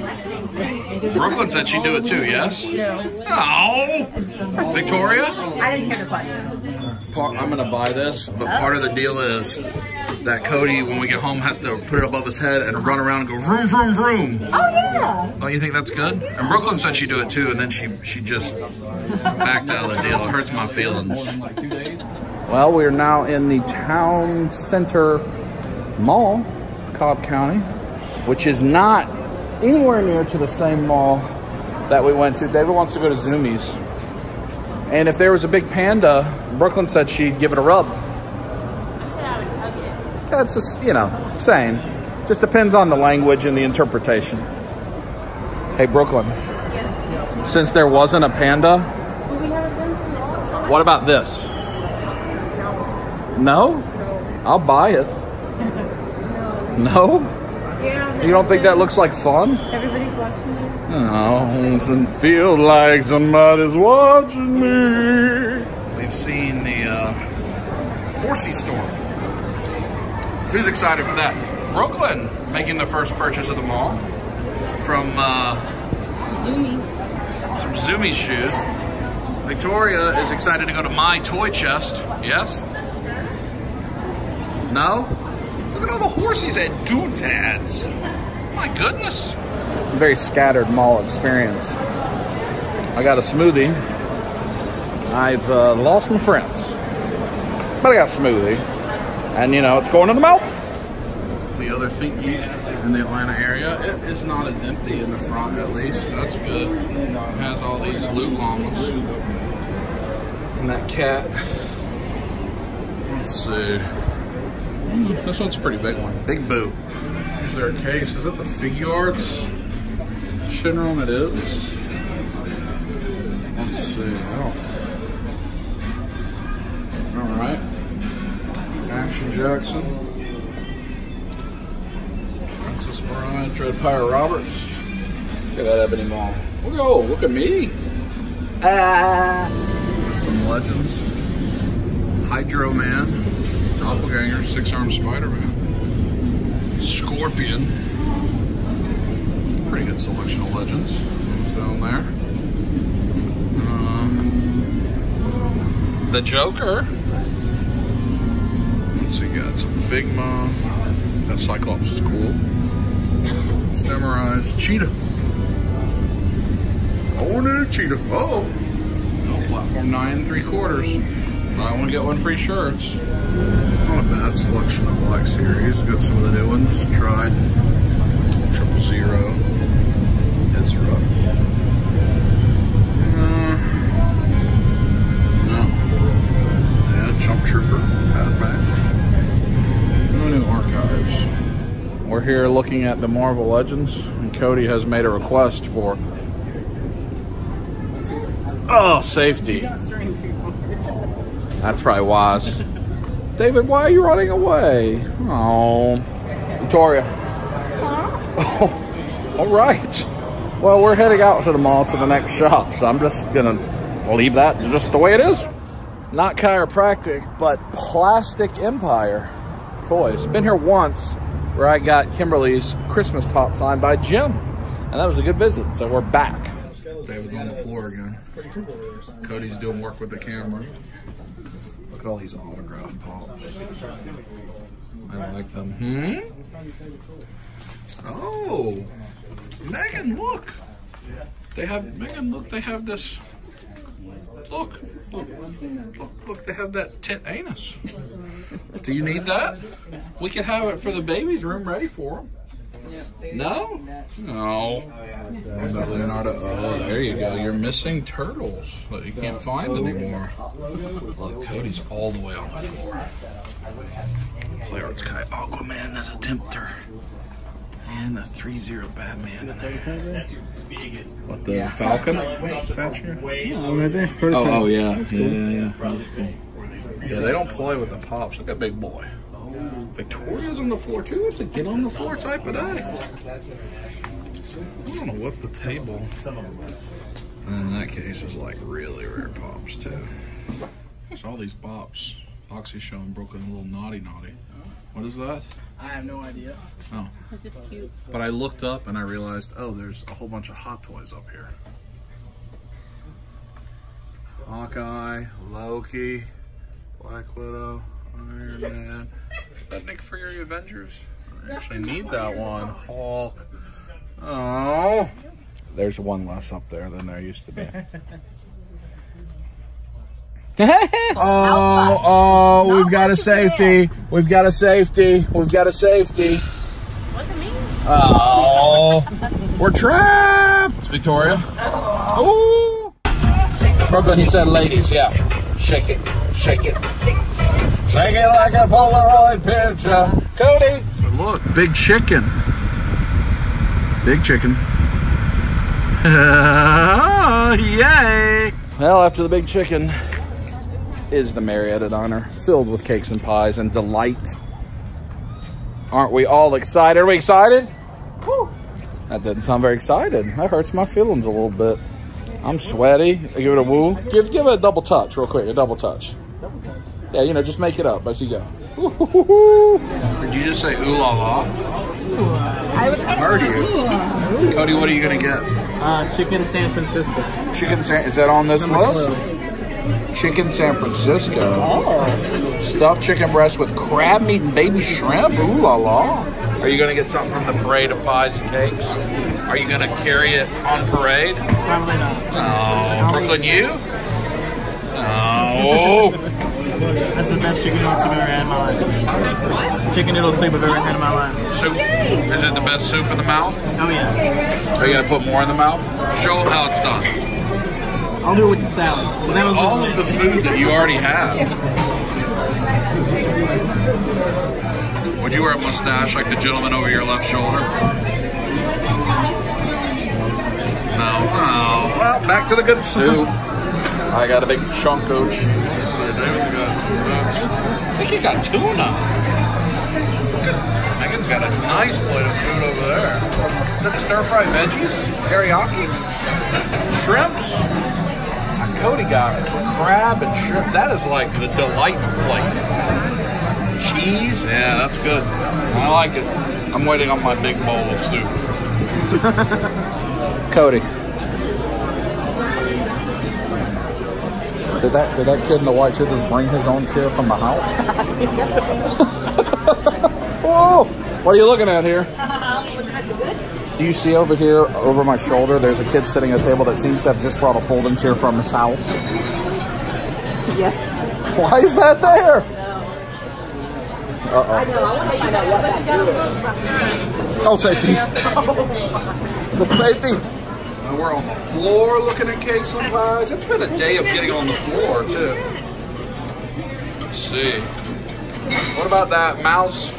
Brooklyn said she'd do it too, yes? No. Oh! Victoria? I didn't hear the question. I'm going to buy this, but part of the deal is that Cody, when we get home, has to put it above his head and run around and go vroom, vroom, vroom. Oh, yeah. Oh, you think that's good? And Brooklyn said she'd do it too, and then she just backed out of the deal. It hurts my feelings. Well, we are now in the town center mall, Cobb County, which is not anywhere near to the same mall that we went to. David wants to go to Zoomies. And if there was a big panda, Brooklyn said she'd give it a rub. I said I would hug it. That's just, you know, saying. Just depends on the language and the interpretation. Hey, Brooklyn. Yeah. Since there wasn't a panda, Do we have a gun? what about this? No? I'll buy it. No? Yeah. You don't think that looks like fun? Everybody's watching you. Oh, doesn't feel like somebody's watching me. We've seen the Horsey store. Who's excited for that? Brooklyn making the first purchase of the mall from some Zoomies shoes. Victoria is excited to go to My Toy Chest. Yes? No? Look at all the horsies and doodads. My goodness. Very scattered mall experience. I got a smoothie. I've lost my friends, but I got a smoothie, and you know it's going in the mouth. The other Think Geek in the Atlanta area, it is not as empty in the front, at least. That's good. It has all these loot llamas and that cat. Let's see. This one's a pretty big one. Big Boo. Here's their case. Is it the Figure Arts? Shinron it is. Let's see. Oh. Alright. Action Jackson. Princess Bride. Dread Pirate Roberts. Look at that Ebony Maw. Look at me. Some Legends. Hydro Man, Doppelganger, 6-armed Spider-Man, Scorpion. Pretty good selection of legends down there. The Joker. What's he got? Some Figma. That Cyclops is cool. Samurai's Cheetah. Oh, no, Cheetah. Oh. No, platform 9 3/4. Buy one, get one free shirts. Not a bad selection of Black Series. Got some of the new ones. Trident, 000, Ezra. No. Yeah, Jump Trooper, Padback. No new archives. We're here looking at the Marvel Legends, and Cody has made a request for safety. That's probably wise. David, why are you running away? Oh, Victoria. Oh, all right. Well, we're heading out to the mall to the next shop, so I'm just gonna leave that just the way it is. Not chiropractic, but Plastic Empire toys. Been here once, where I got Kimberly's Christmas top signed by Jim, and that was a good visit. So we're back. David's on the floor again. Cody's doing work with the camera. Look at all these autograph pops. I like them. Oh, Megan, look. They have this. Look, they have that tit anus. Do you need that? We could have it for the baby's room ready for them. No? No. There's that Leonardo. Oh, there you go. You're missing turtles that you can't find anymore. Look, Cody's all the way on the floor. Play Arts Kai Aquaman, there's a Tempter. And the 3-0 Batman in there. What, the Falcon? Statue? Yeah, right there. Oh, yeah. Yeah. Yeah, they don't play with the pops. Look at Big Boy. Victoria's on the floor too. It's a get on the floor type of day. I don't know what the table in that case is like. Really rare pops too. It's all these pops. Foxxy showing broken little naughty. What is that? I have no idea. Oh. It's just cute. But I looked up and I realized, oh, there's a whole bunch of Hot Toys up here. Hawkeye, Loki, Black Widow, Iron Man. Is that Nick Fury Avengers? I actually need that one. Hulk. Oh. There's one less up there than there used to be. Oh, we've got a safety. We've got a safety. What's it mean? Oh, we're trapped, Victoria. Oh. Brooklyn, you said ladies, yeah. Shake it. Shake it like a Polaroid picture. Cody. Look, big chicken. Yay. Well, after the big chicken is the Marietta Diner, filled with cakes and pies and delight. Aren't we all excited? Are we excited? Whew. That didn't sound very excited. That hurts my feelings a little bit. I'm sweaty. I give it a woo. Give it a double touch real quick. A double touch. Yeah, you know, just make it up as you go. Did you just say ooh la la? I heard you. Cody, what are you gonna get? Chicken San Francisco. Is that on this list? Chicken San Francisco. Oh. Stuffed chicken breast with crab meat and baby shrimp. Ooh la la. Are you going to get something from the parade of pies and cakes? Are you going to carry it on parade? Probably not. Oh, Brooklyn, you? Oh. That's the best chicken noodle soup I've ever had in my life. Chicken noodle soup I've ever had in my life. Soup? Is it the best soup in the mouth? Oh, yeah. Are you going to put more in the mouth? Show them how it's done. I'll do it with the salad. So that was all of the food that you already have. Would you wear a mustache like the gentleman over your left shoulder? No. Oh, well, back to the good soup. I got a big chunk of cheese. David's got nuts. I think he got tuna. Megan's got a nice plate of food over there. Is that stir-fried veggies? Teriyaki? Shrimps? I Cody got crab and shrimp. That is like the delightful plate. Cheese, yeah, that's good. I like it. I'm waiting on my big bowl of soup. Cody. Did that kid in the white chair just bring his own chair from the house? Whoa! What are you looking at here? Do you see over here, over my shoulder, there's a kid sitting at a table that seems to have just brought a folding chair from his house? Yes. Why is that there? Uh-oh. I know, I want to find out what that Oh, safety. The safety. We're on the floor looking at cakes and pies. It's been a day of getting on the floor, too. Let's see. What about that mouse?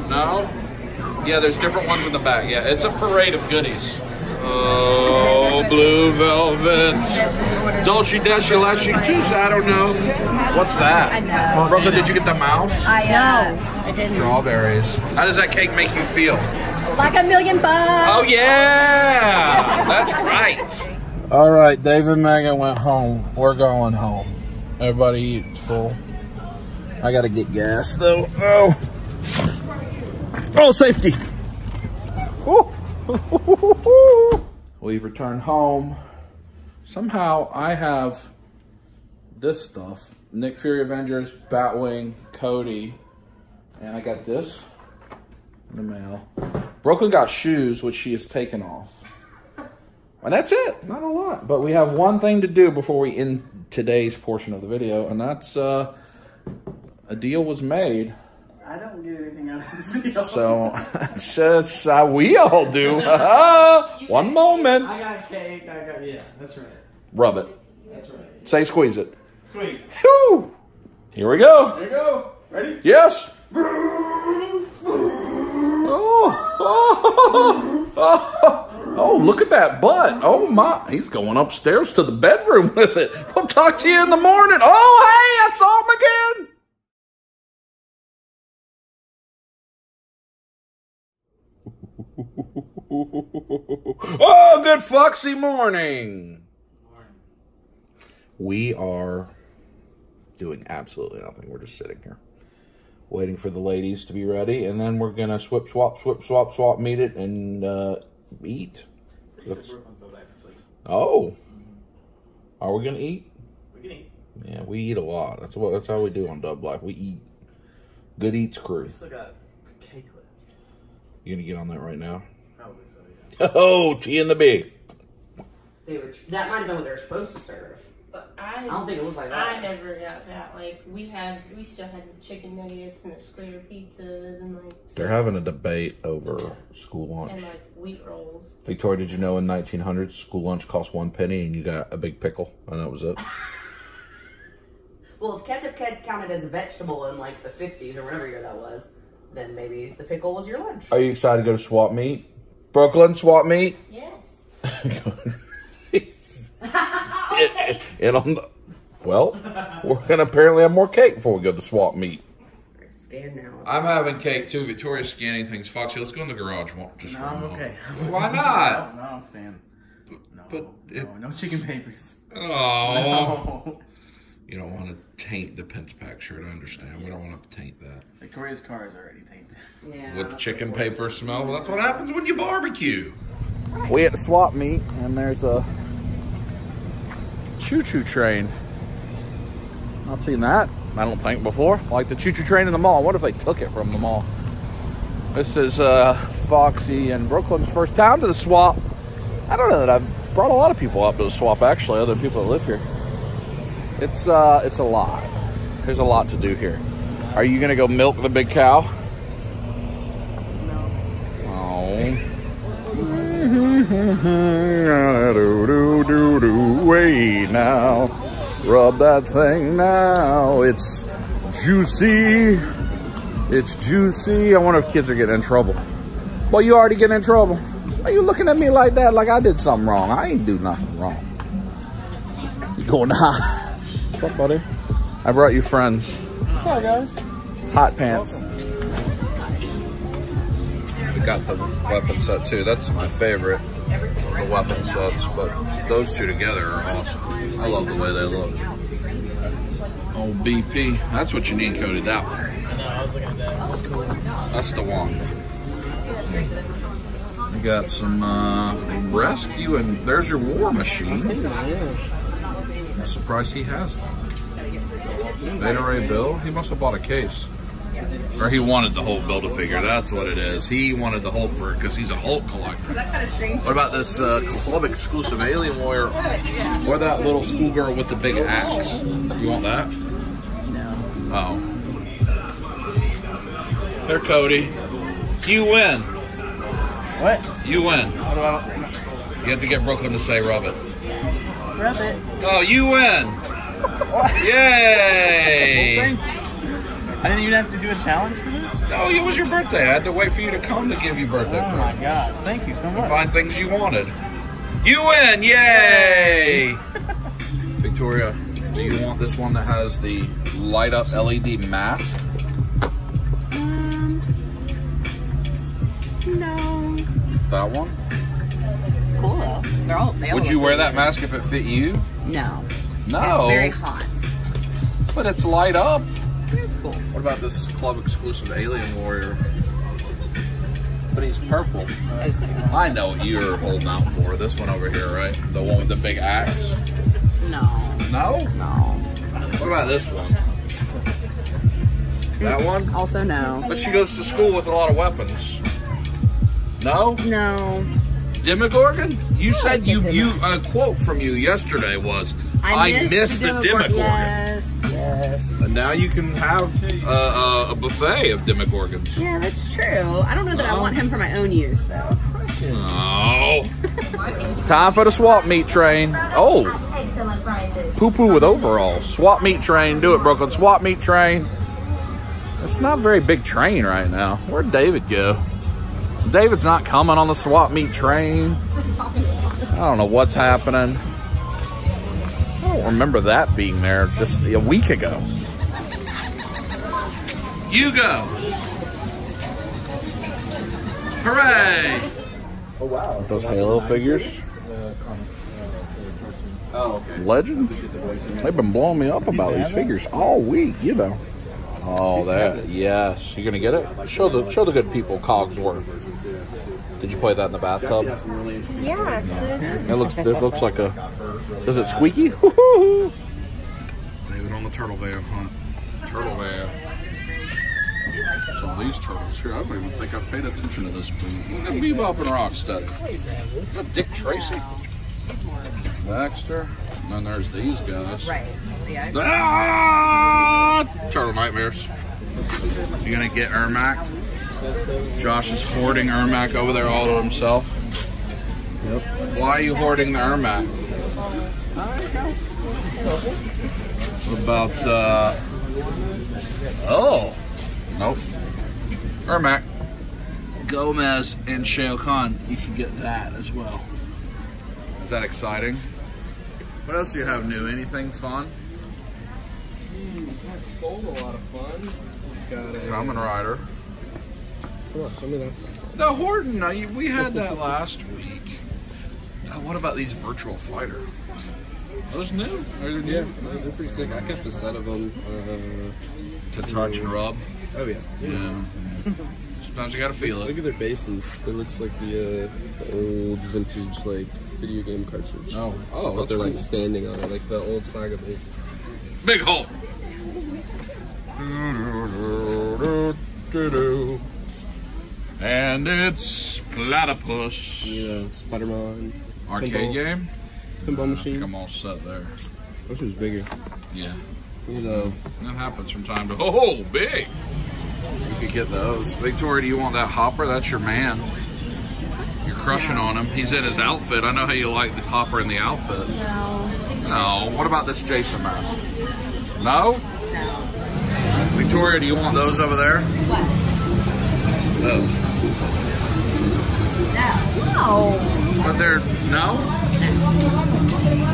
No? Yeah, there's different ones in the back. Yeah, it's a parade of goodies. Oh, blue velvet. Dolce Dashi Lashy Juice. I don't know. What's that? Brooklyn, did you get the mouse? I didn't. Strawberries. How does that cake make you feel? Like $1,000,000. Oh, yeah. That's right. All right, Dave and Megan went home. We're going home. Everybody eat full. I got to get gas, though. Oh. Oh, safety. We've returned home. Somehow I have this stuff. Nick Fury Avengers, Batwing, Cody, and I got this in the mail. Brooklyn got shoes, which she has taken off. And that's it, not a lot. But we have one thing to do before we end today's portion of the video, and that's a deal was made. I don't get anything out of this deal. So, it says we all do. One moment. I got cake, yeah, that's right. Rub it. That's right. Say squeeze it. Squeeze. Whew. Here we go. There you go. Ready? Yes. Oh, look at that butt. Oh my, he's going upstairs to the bedroom with it. We'll talk to you in the morning. Oh, hey, it's Alm again. Oh, good Foxxy morning. We are doing absolutely nothing. We're just sitting here waiting for the ladies to be ready, and then we're gonna swap, meet it, and eat. Oh, are we gonna eat? We can eat. Yeah, we eat a lot. That's how we do on Dub Life. We eat. Good eats crew. We still got cake left. You gonna get on that right now? Probably so, yeah. Oh, tea in the big. That might have been what they were supposed to serve. But I don't think it was like that. I never got that. Like we still had the chicken nuggets and the square pizzas and like. They're having a debate over school lunch. And like wheat rolls. Victoria, did you know in 1900s school lunch cost 1 penny and you got a big pickle and that was it? Well, if ketchup counted as a vegetable in like the 50s or whatever year that was, then maybe the pickle was your lunch. Are you excited to go to swap meet? Brooklyn swap meet? Yes. And on the, well, we're gonna apparently have more cake before we go to swap meet. Scan now. I'm having cake too. Victoria's scanning things. Foxy, let's go in the garage. Just no, I'm okay. Why not? No, I'm staying. No chicken papers. Oh. No. You don't want to taint the Pensapack shirt. I understand. Yes. We don't want to taint that. Victoria's car is already tainted. Yeah. With the chicken paper smell. Well, that's what happens when you barbecue. Right. We at the swap meet, and there's a choo-choo train. Not seen that, I don't think, before. Like the choo-choo train in the mall. What if they took it from the mall? This is Foxy and Brooklyn's first time to the swap. I don't know that I've brought a lot of people up to the swap, actually, other people that live here. It's a lot. There's a lot to do here. Are you gonna go milk the big cow? No. Oh. Way now. Rub that thing now. It's juicy. It's juicy. I wonder if kids are getting in trouble. Well, you already getting in trouble. Why are you looking at me like that? Like I did something wrong. I ain't do nothing wrong. You going high? What's up, buddy? I brought you friends. What's up, guys? Hot pants. We got the weapon set too. That's my favorite. the weapon sets, but those two together are awesome. I love the way they look. Oh, BP. That's what you need, Cody, that one. I know, I was looking at that. That's cool. That's the one. You got some rescue, and there's your war machine. I'm surprised he has that. Beta Ray Bill? He must have bought a case. Or he wanted the Hulk Build-A-Figure. That's what it is. He wanted the Hulk for it because he's a Hulk collector. What about this club exclusive Alien Warrior? Or that little schoolgirl with the big axe? You want that? No. Oh. There, Cody. You win. What? You win. What about? You have to get Brooklyn to say rub it. Rub it. Oh, you win. Yay. Well, thank you. I didn't even have to do a challenge for this? No, it was your birthday. I had to wait for you to come to give you birthday Oh my gosh, thank you so much. Find things you wanted. You win! Yay! Victoria, do you want this one that has the light up LED mask? No. That one? It's cool though. They all Would you look wear good. that mask if it fit you? No. No. It's very hot. But it's light up. It's cool. What about this club exclusive Alien Warrior? But he's purple. I know what you're holding out for. This one over here, right? The one with the big axe? No. No? No. What about this one? That one? Also no. But she goes to school with a lot of weapons. No? No. Demogorgon? You said a quote from you yesterday was, I missed the Demogorgon. Yes, yes. And now you can have a buffet of Demogorgons. Yeah, that's true. I don't know that I want him for my own use, though. Oh. Time for the swap meet train. Oh. Poo-poo with overalls. Swap meet train. Do it, Brooklyn. Swap meet train. It's not a very big train right now. Where'd David go? David's not coming on the swap meet train. I don't know what's happening. I don't remember that being there just a week ago. You go. Hooray! Oh wow. Those Halo figures. Oh, okay. Legends? They've been blowing me up about these figures all week, you know. Oh, that, yes. You gonna get it? Show the good people Cogsworth. Did you play that in the bathtub? Yeah. It looks like a, is it squeaky? David on the turtle van hunt. Turtle van. What's all these turtles here? I don't even think I've paid attention to this booth. Look at Bebop and Rocksteady. Is that Dick Tracy? Baxter. And then there's these guys. Right. Yeah. Ah! Turtle nightmares. You gonna get Ermac? Josh is hoarding Ermac over there all to himself. Yep. Why are you hoarding the Ermac? What about, oh. Nope. Ermac. Gomez and Shao Kahn. You can get that as well. Is that exciting? What else do you have new? Anything fun? Sold a lot of fun. Got a Kamen Rider. Come on, tell me that. The Horton, we had that last week. What about these Virtual Fighter? Those new? Yeah, they're pretty sick. I kept a set of them. To touch and rub? Oh yeah. Yeah. Sometimes you gotta feel it. Look at their bases. It looks like the old vintage like video game cartridge. Oh, but that's they're cool. like standing on it, like the old Saga base. Big hole. And it's Platypus. Yeah, Spider-Man. Arcade Pinball. game? Pinball machine. Come all set there. Wish it was bigger. Yeah. You know. That happens from time to oh, big. You could get those. Victoria, do you want that Hopper? That's your man. You're crushing on him. He's in his outfit. I know how you like the Hopper in the outfit. No. No. What about this Jason mask? No? No. Victoria, do you want those over there? What? Those. No. But they're, no?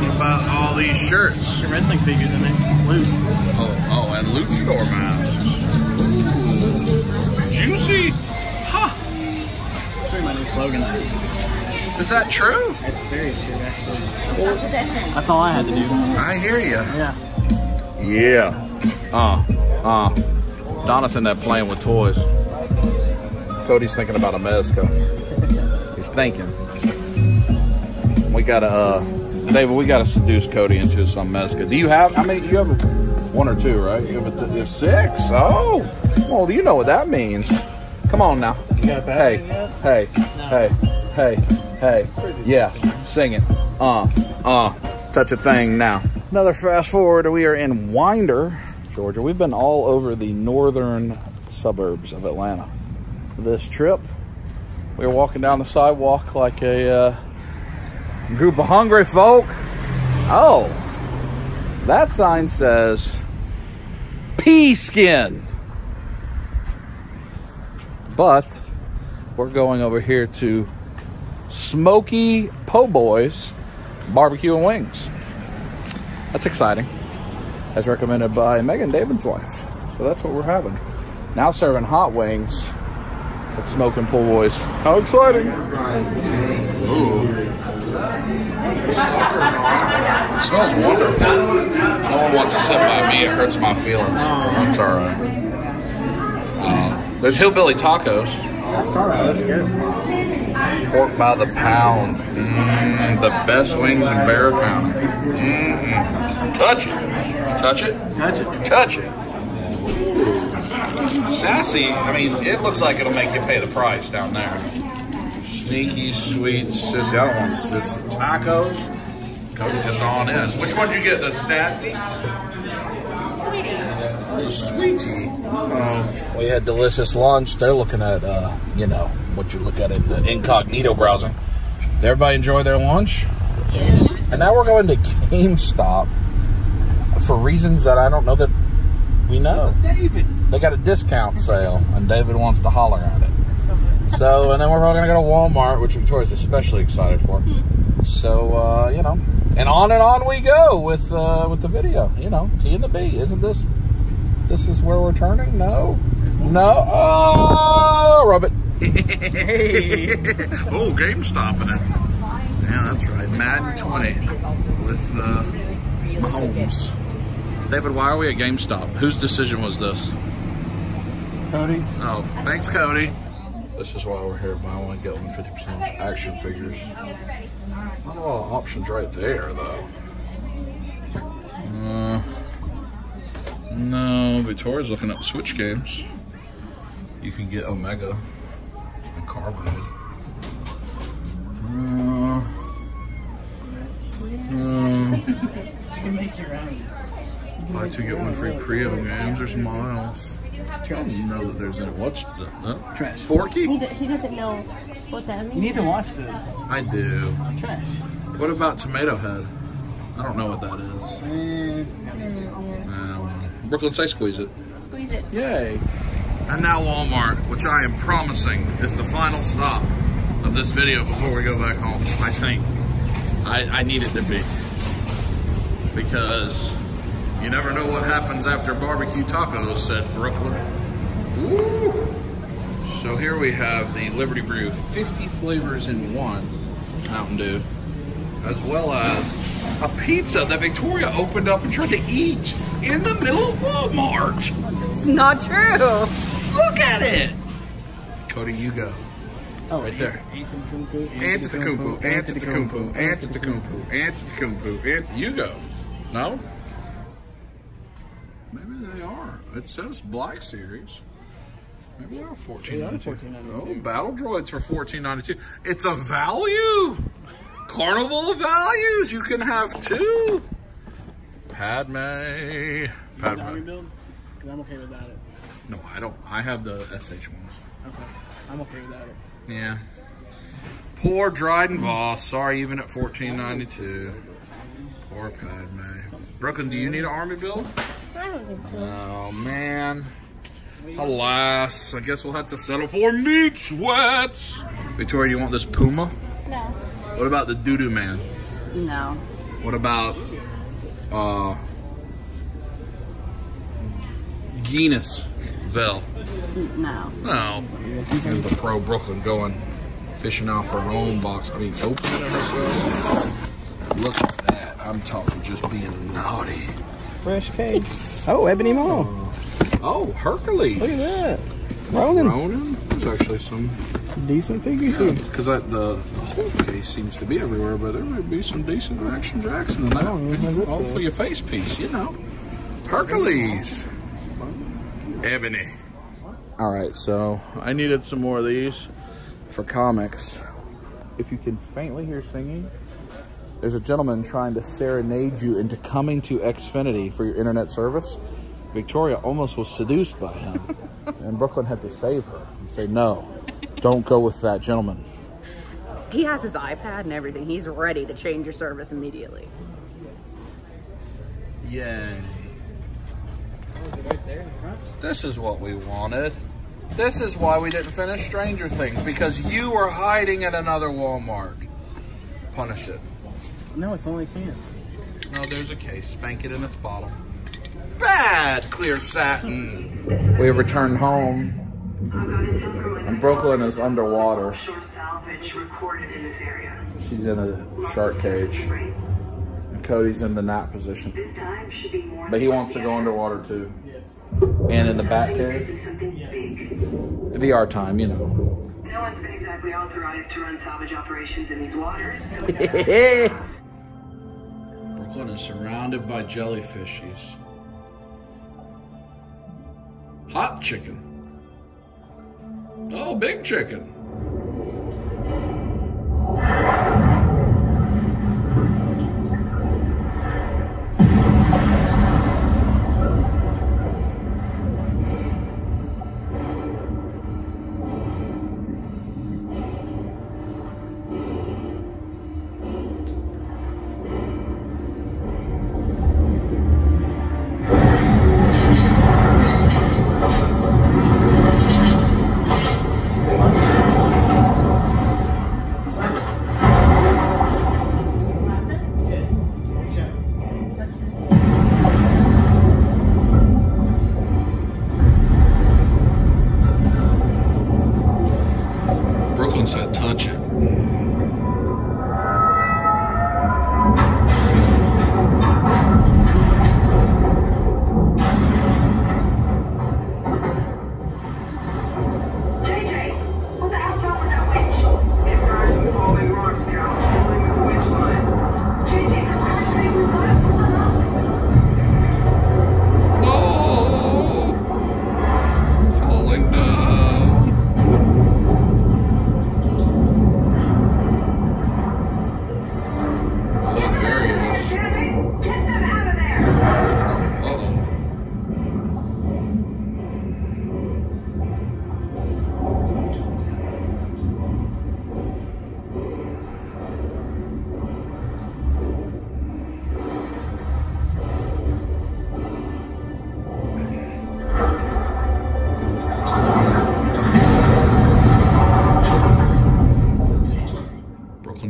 What about all these shirts? Your wrestling figures in there. Loose. Oh, and luchador masks. Juicy. Huh. Pretty my new slogan. Is that true? That's very true, actually. That's all I had to do. I hear you. Yeah. Yeah. Donna's in there playing with toys. Cody's thinking about a mezcal. He's thinking. We gotta, David, we gotta seduce Cody into some mezcal. Do you have, how many, you have 1 or 2, right? You have 6? Oh, well, you know what that means. Come on now. Hey, hey, hey, hey, hey. Yeah, sing it. Touch a thing now. Another fast forward, we are in Winder, Georgia. We've been all over the northern suburbs of Atlanta. This trip, we were walking down the sidewalk like a group of hungry folk. Oh, that sign says pea skin. But we're going over here to Smoky Po' Boys Barbecue and Wings. That's exciting. As recommended by Megan, David's wife. So that's what we're having. Now serving hot wings at Smoky Po' Boys. How exciting! Ooh. It smells wonderful. No one wants to sit by me. It hurts my feelings. That's all right. There's Hillbilly Tacos. That's all right. That's good. Pork by the pound. The best wings in Bear County. Touch it. Touch it. Touch it. Touch it. Sassy. I mean, it looks like it'll make you pay the price down there. Sneaky, sweet, sissy. I don't want sissy. Tacos. Cody just on in. Which one did you get? The sassy? The sweetie. We had delicious lunch. They're looking at, you know, what you look at in the incognito browsing. Did everybody enjoy their lunch? Yes. And now we're going to GameStop for reasons that I don't know that we know. David. They got a discount sale, and David wants to holler at it. So, and then we're probably going to go to Walmart, which Victoria's especially excited for. So, you know, and on we go with the video. You know, T and the B. Isn't this is where we're turning? No. No. Oh, rub it. Oh, GameStop in it. Yeah, that's right. Madden 20 with Mahomes. David, why are we at GameStop? Whose decision was this? Cody's. Oh, thanks, Cody. This is why we're here. Buy one, get one 50% off action figures. Not a lot of options right there, though. No, Victoria's looking up Switch games. You can get Omega and Carbide. Buy 2 get 1 free Prio games. There's Miles. I don't know that there's any. What's the Trash. Forky? He doesn't know what that means. You need to watch this. I do. Trash. What about Tomato Head? I don't know what that is. Brooklyn, say squeeze it. Squeeze it. Yay. And now Walmart, which I am promising is the final stop of this video before we go back home. I think. I need it to be. Because you never know what happens after barbecue tacos, said Brooklyn. Woo! So here we have the Liberty Brew 50 flavors in one Mountain Dew, as well as a pizza that Victoria opened up and tried to eat in the middle of Walmart. It's not true. Look at it. Cody, you go. Oh, right there. Antetokounmpo, Antetokounmpo, Antetokounmpo, Antetokounmpo, you go. No? Maybe they are. It says Black Series. Maybe they are $14.92. Oh, Battle Droids for $14.92. It's a value. Carnival of values. You can have 2. Padme. Padme. Because I'm okay without it. No, I don't. I have the SH ones. Okay. I'm okay without it. Yeah. Poor Dryden Voss. Sorry, even at $14.92. Poor Padme. Brooklyn, do you need an army build? I don't think so. Oh, man. Alas, I guess we'll have to settle for meat sweats. Victoria, you want this Puma? No. What about the Doo-Doo Man? No. What about Guinness Vel? No. No. Here's the pro Brooklyn going fishing out for her own box. I mean, opening it herself. Look at that. I'm talking just being naughty. Fresh case. Oh, Ebony Mall. Oh, Hercules. Look at that. Ronan. There's actually some decent figures here. Because the whole case seems to be everywhere, but there would be some decent Action Jackson in there. All for your face piece, you know. Hercules. Ebony. All right, so I needed some more of these for comics. If you can faintly hear singing, there's a gentleman trying to serenade you into coming to Xfinity for your internet service. Victoria almost was seduced by him, and Brooklyn had to save her and say, no, don't go with that gentleman. He has his iPad and everything. He's ready to change your service immediately. Yay. This is what we wanted. This is why we didn't finish Stranger Things, because you were hiding at another Walmart. Punish it. No, it's only a can. No, there's a case. Spank it in its bottom. Bad clear satin. We have returned home, and Brooklyn is underwater. She's in a shark cage, and Cody's in the nap position. But he wants to go underwater too. And in the bat cave. VR time, you know. No one's been exactly authorized to run salvage operations in these waters. So Brooklyn is surrounded by jellyfishies. Hot chicken. Oh, big chicken. Said touch it.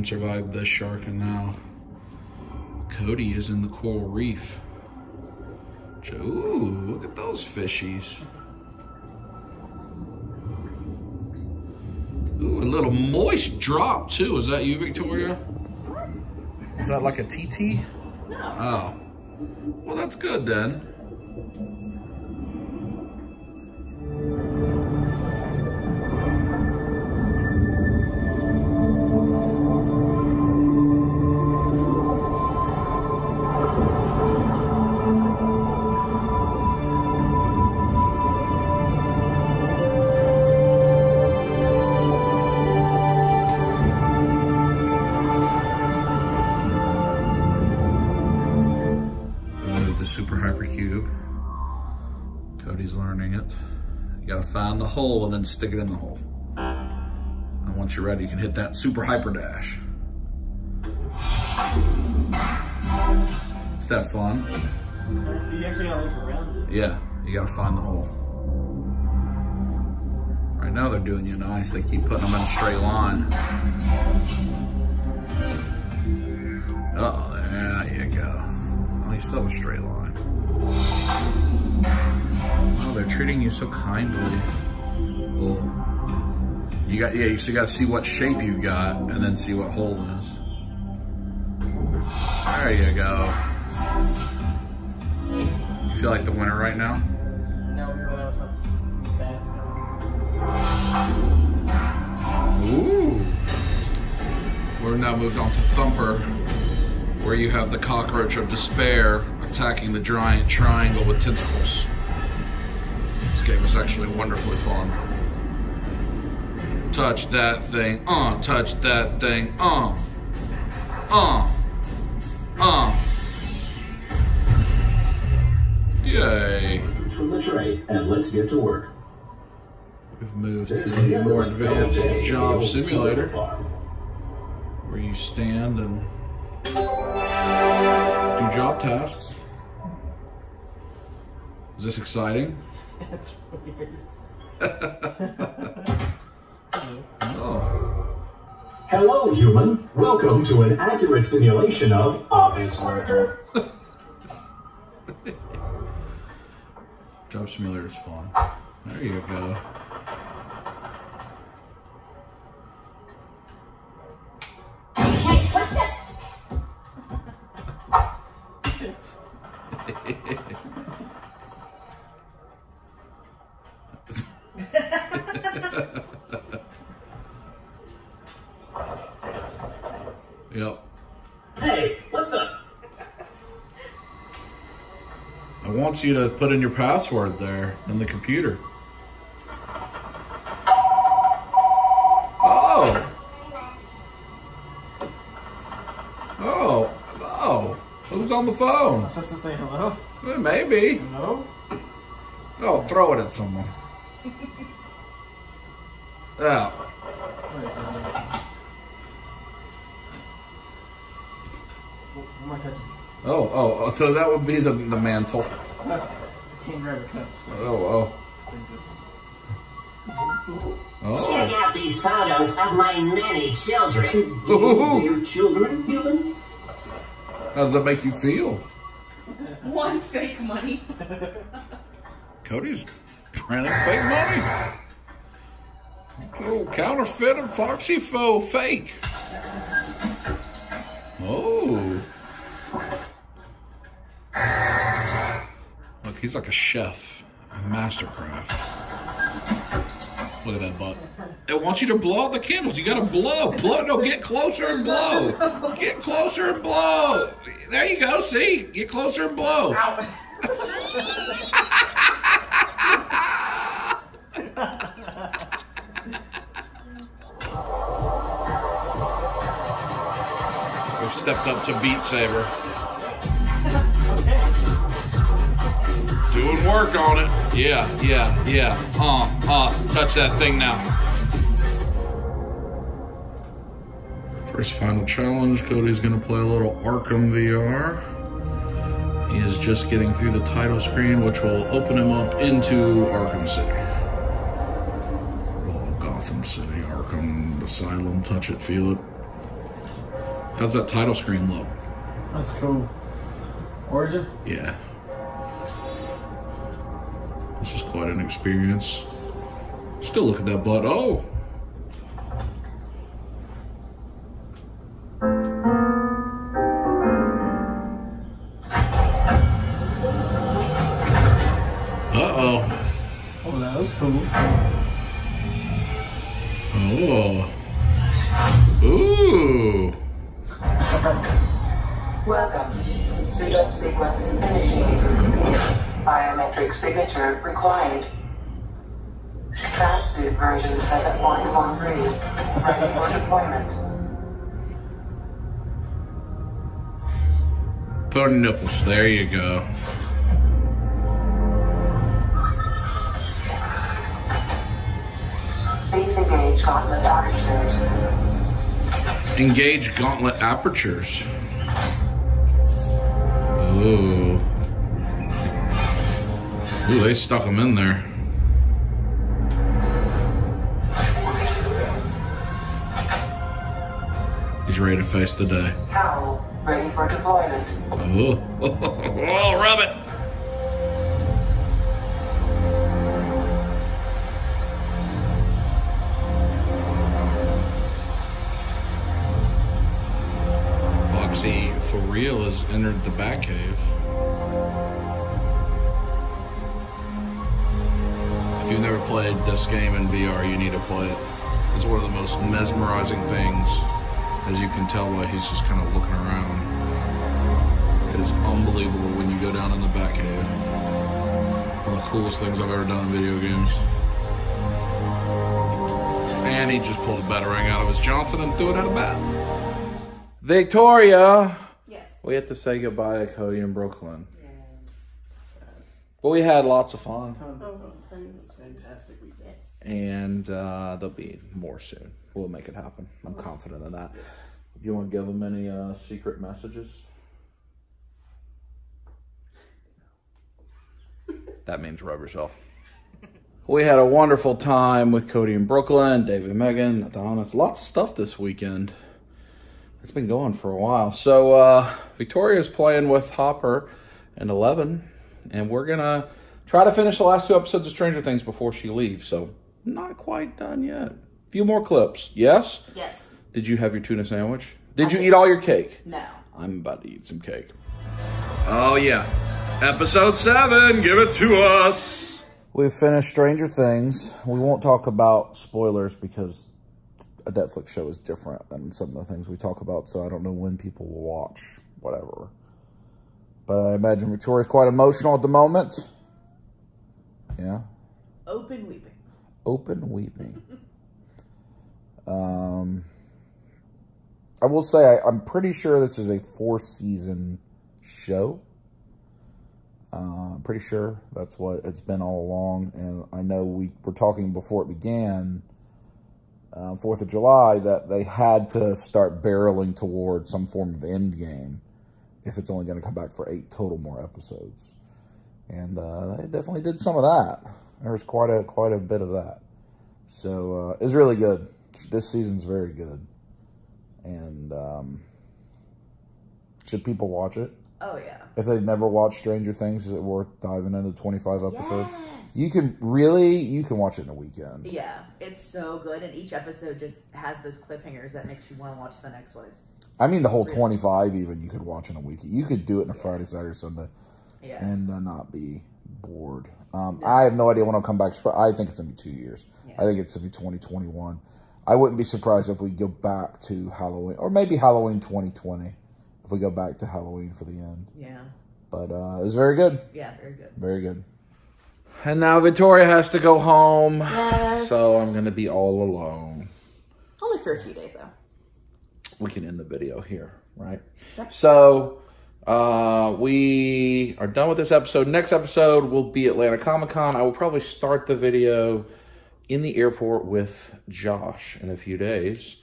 Survived this shark, and now Cody is in the coral reef. Ooh, look at those fishies. Ooh, a little moist drop too. Is that you, Victoria? Is that like a TT? No. Oh, well, that's good then. Cody's learning it. You gotta find the hole and then stick it in the hole. And once you're ready, you can hit that super hyper dash. Is that fun? So you actually gotta look around it? Yeah, you gotta find the hole. Right now they're doing you nice. They keep putting them in a straight line. Uh-oh, there you go. Oh, you still have a straight line. Oh, they're treating you so kindly. Oh, You got, yeah, so you got to see what shape you got and then see what hole is. There you go. You feel like the winner right now? No, what else? That's Ooh. We're now moved on to Thumper, where you have the cockroach of despair attacking the giant triangle with tentacles. This game is actually wonderfully fun. Touch that thing, touch that thing, Yay. From the tray, and let's get to work. We've moved to the more advanced job simulator, where you stand and do job tasks. Is this exciting? That's weird. Oh. Hello, human. Welcome to an accurate simulation of office worker. Job simulator is fun. There you go. Yep. Hey, what the? I want you to put in your password there in the computer. Oh. Oh. Oh. Who's on the phone? I'm supposed to say hello? Well, maybe. Hello? Oh, throw it at someone. Yeah. What am I touching? Oh, so that would be the mantle. I can't grab a cup. So Check out these photos of my many children. Your children, human? How does that make you feel? One fake money. Cody's printing fake money. Oh, counterfeit and Foxxy Faux fake. Oh. Look, he's like a chef. Mastercraft. Look at that butt. It wants you to blow out the candles. You gotta blow. Blow. No, get closer and blow. Get closer and blow. There you go. See? Get closer and blow. We've stepped up to Beat Saber. Doing work on it. Yeah. Touch that thing now. First final challenge. Cody's gonna play a little Arkham VR. He is just getting through the title screen, which will open him up into Arkham City. Oh, Gotham City, Arkham Asylum. Touch it, feel it. How's that title screen look? That's cool. Origin? Yeah. This is quite an experience. Still look at that butt. Oh! Uh-oh. Oh, that was cool. Oh. Ooh. Welcome. Pseudo sequence initiated. Biometric signature required. Foxxy version 7.13. Ready for deployment. Put on nipples. There you go. Please engage gauntlet apertures. Engage gauntlet apertures. Ooh. Ooh, they stuck them in there. He's ready to face the day. Cowl, ready for deployment. Oh, oh, rub it. Foxxy, for real, has entered the Batcave. If you've never played this game in VR, you need to play it. It's one of the most mesmerizing things, as you can tell by he's just kind of looking around. It is unbelievable when you go down in the Batcave. One of the coolest things I've ever done in video games. And he just pulled a batarang out of his Johnson and threw it at a bat. Victoria! Yes. We have to say goodbye to Cody and Brooklyn. Yes. But we had lots of fun. Tons of fun. Tons. Fantastic weekend. And there'll be more soon. We'll make it happen. I'm confident in that. Yes. You want to give them any secret messages? That means rub yourself. We had a wonderful time with Cody and Brooklyn, David and Megan, Adonis. Lots of stuff this weekend. It's been going for a while. So Victoria's playing with Hopper and 11. And we're going to try to finish the last 2 episodes of Stranger Things before she leaves. So not quite done yet. A few more clips. Yes? Yes. Did you have your tuna sandwich? Did you eat all your cake? No. I'm about to eat some cake. Oh, yeah. Episode 7, give it to us. We've finished Stranger Things. We won't talk about spoilers because a Netflix show is different than some of the things we talk about, so I don't know when people will watch, whatever. But I imagine Victoria's quite emotional at the moment. Yeah? Open weeping. Open weeping. I will say I'm pretty sure this is a 4-season show. I'm pretty sure that's what it's been all along. And I know we were talking before it began, 4th of July, that they had to start barreling towards some form of end game if it's only going to come back for 8 total more episodes. And they definitely did some of that. There was quite a bit of that. So it's really good. This season's very good. And should people watch it? Oh, yeah. If they've never watched Stranger Things, is it worth diving into 25 episodes? Yes. You can watch it in a weekend. Yeah, it's so good. And each episode just has those cliffhangers that makes you want to watch the next one. I mean, the whole 25 even you could watch in a week. You could do it in a Friday, Saturday, Sunday, and not be bored. I have no idea when I'll come back. I think it's going to be 2 years. Yeah. I think it's going to be 2021. I wouldn't be surprised if we go back to Halloween, or maybe Halloween 2020, if we go back to Halloween for the end. Yeah. But it was very good. Yeah, very good. Very good. And now Victoria has to go home. Yes. So I'm going to be all alone. Only for a few days, though. We can end the video here, right? Yep. So we are done with this episode. Next episode will be Atlanta Comic-Con. I will probably start the video in the airport with Josh in a few days.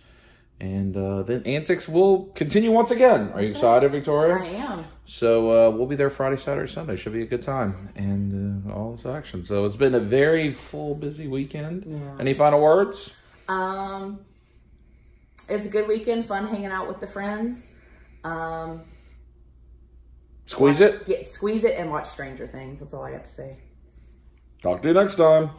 And then antics will continue once again. Are you excited, Victoria? I am. So we'll be there Friday, Saturday, Sunday. Should be a good time. And all this action. So it's been a very full, busy weekend. Yeah. Any final words? It's a good weekend. Fun hanging out with the friends. Squeeze it? Squeeze it and watch Stranger Things. That's all I got to say. Talk to you next time.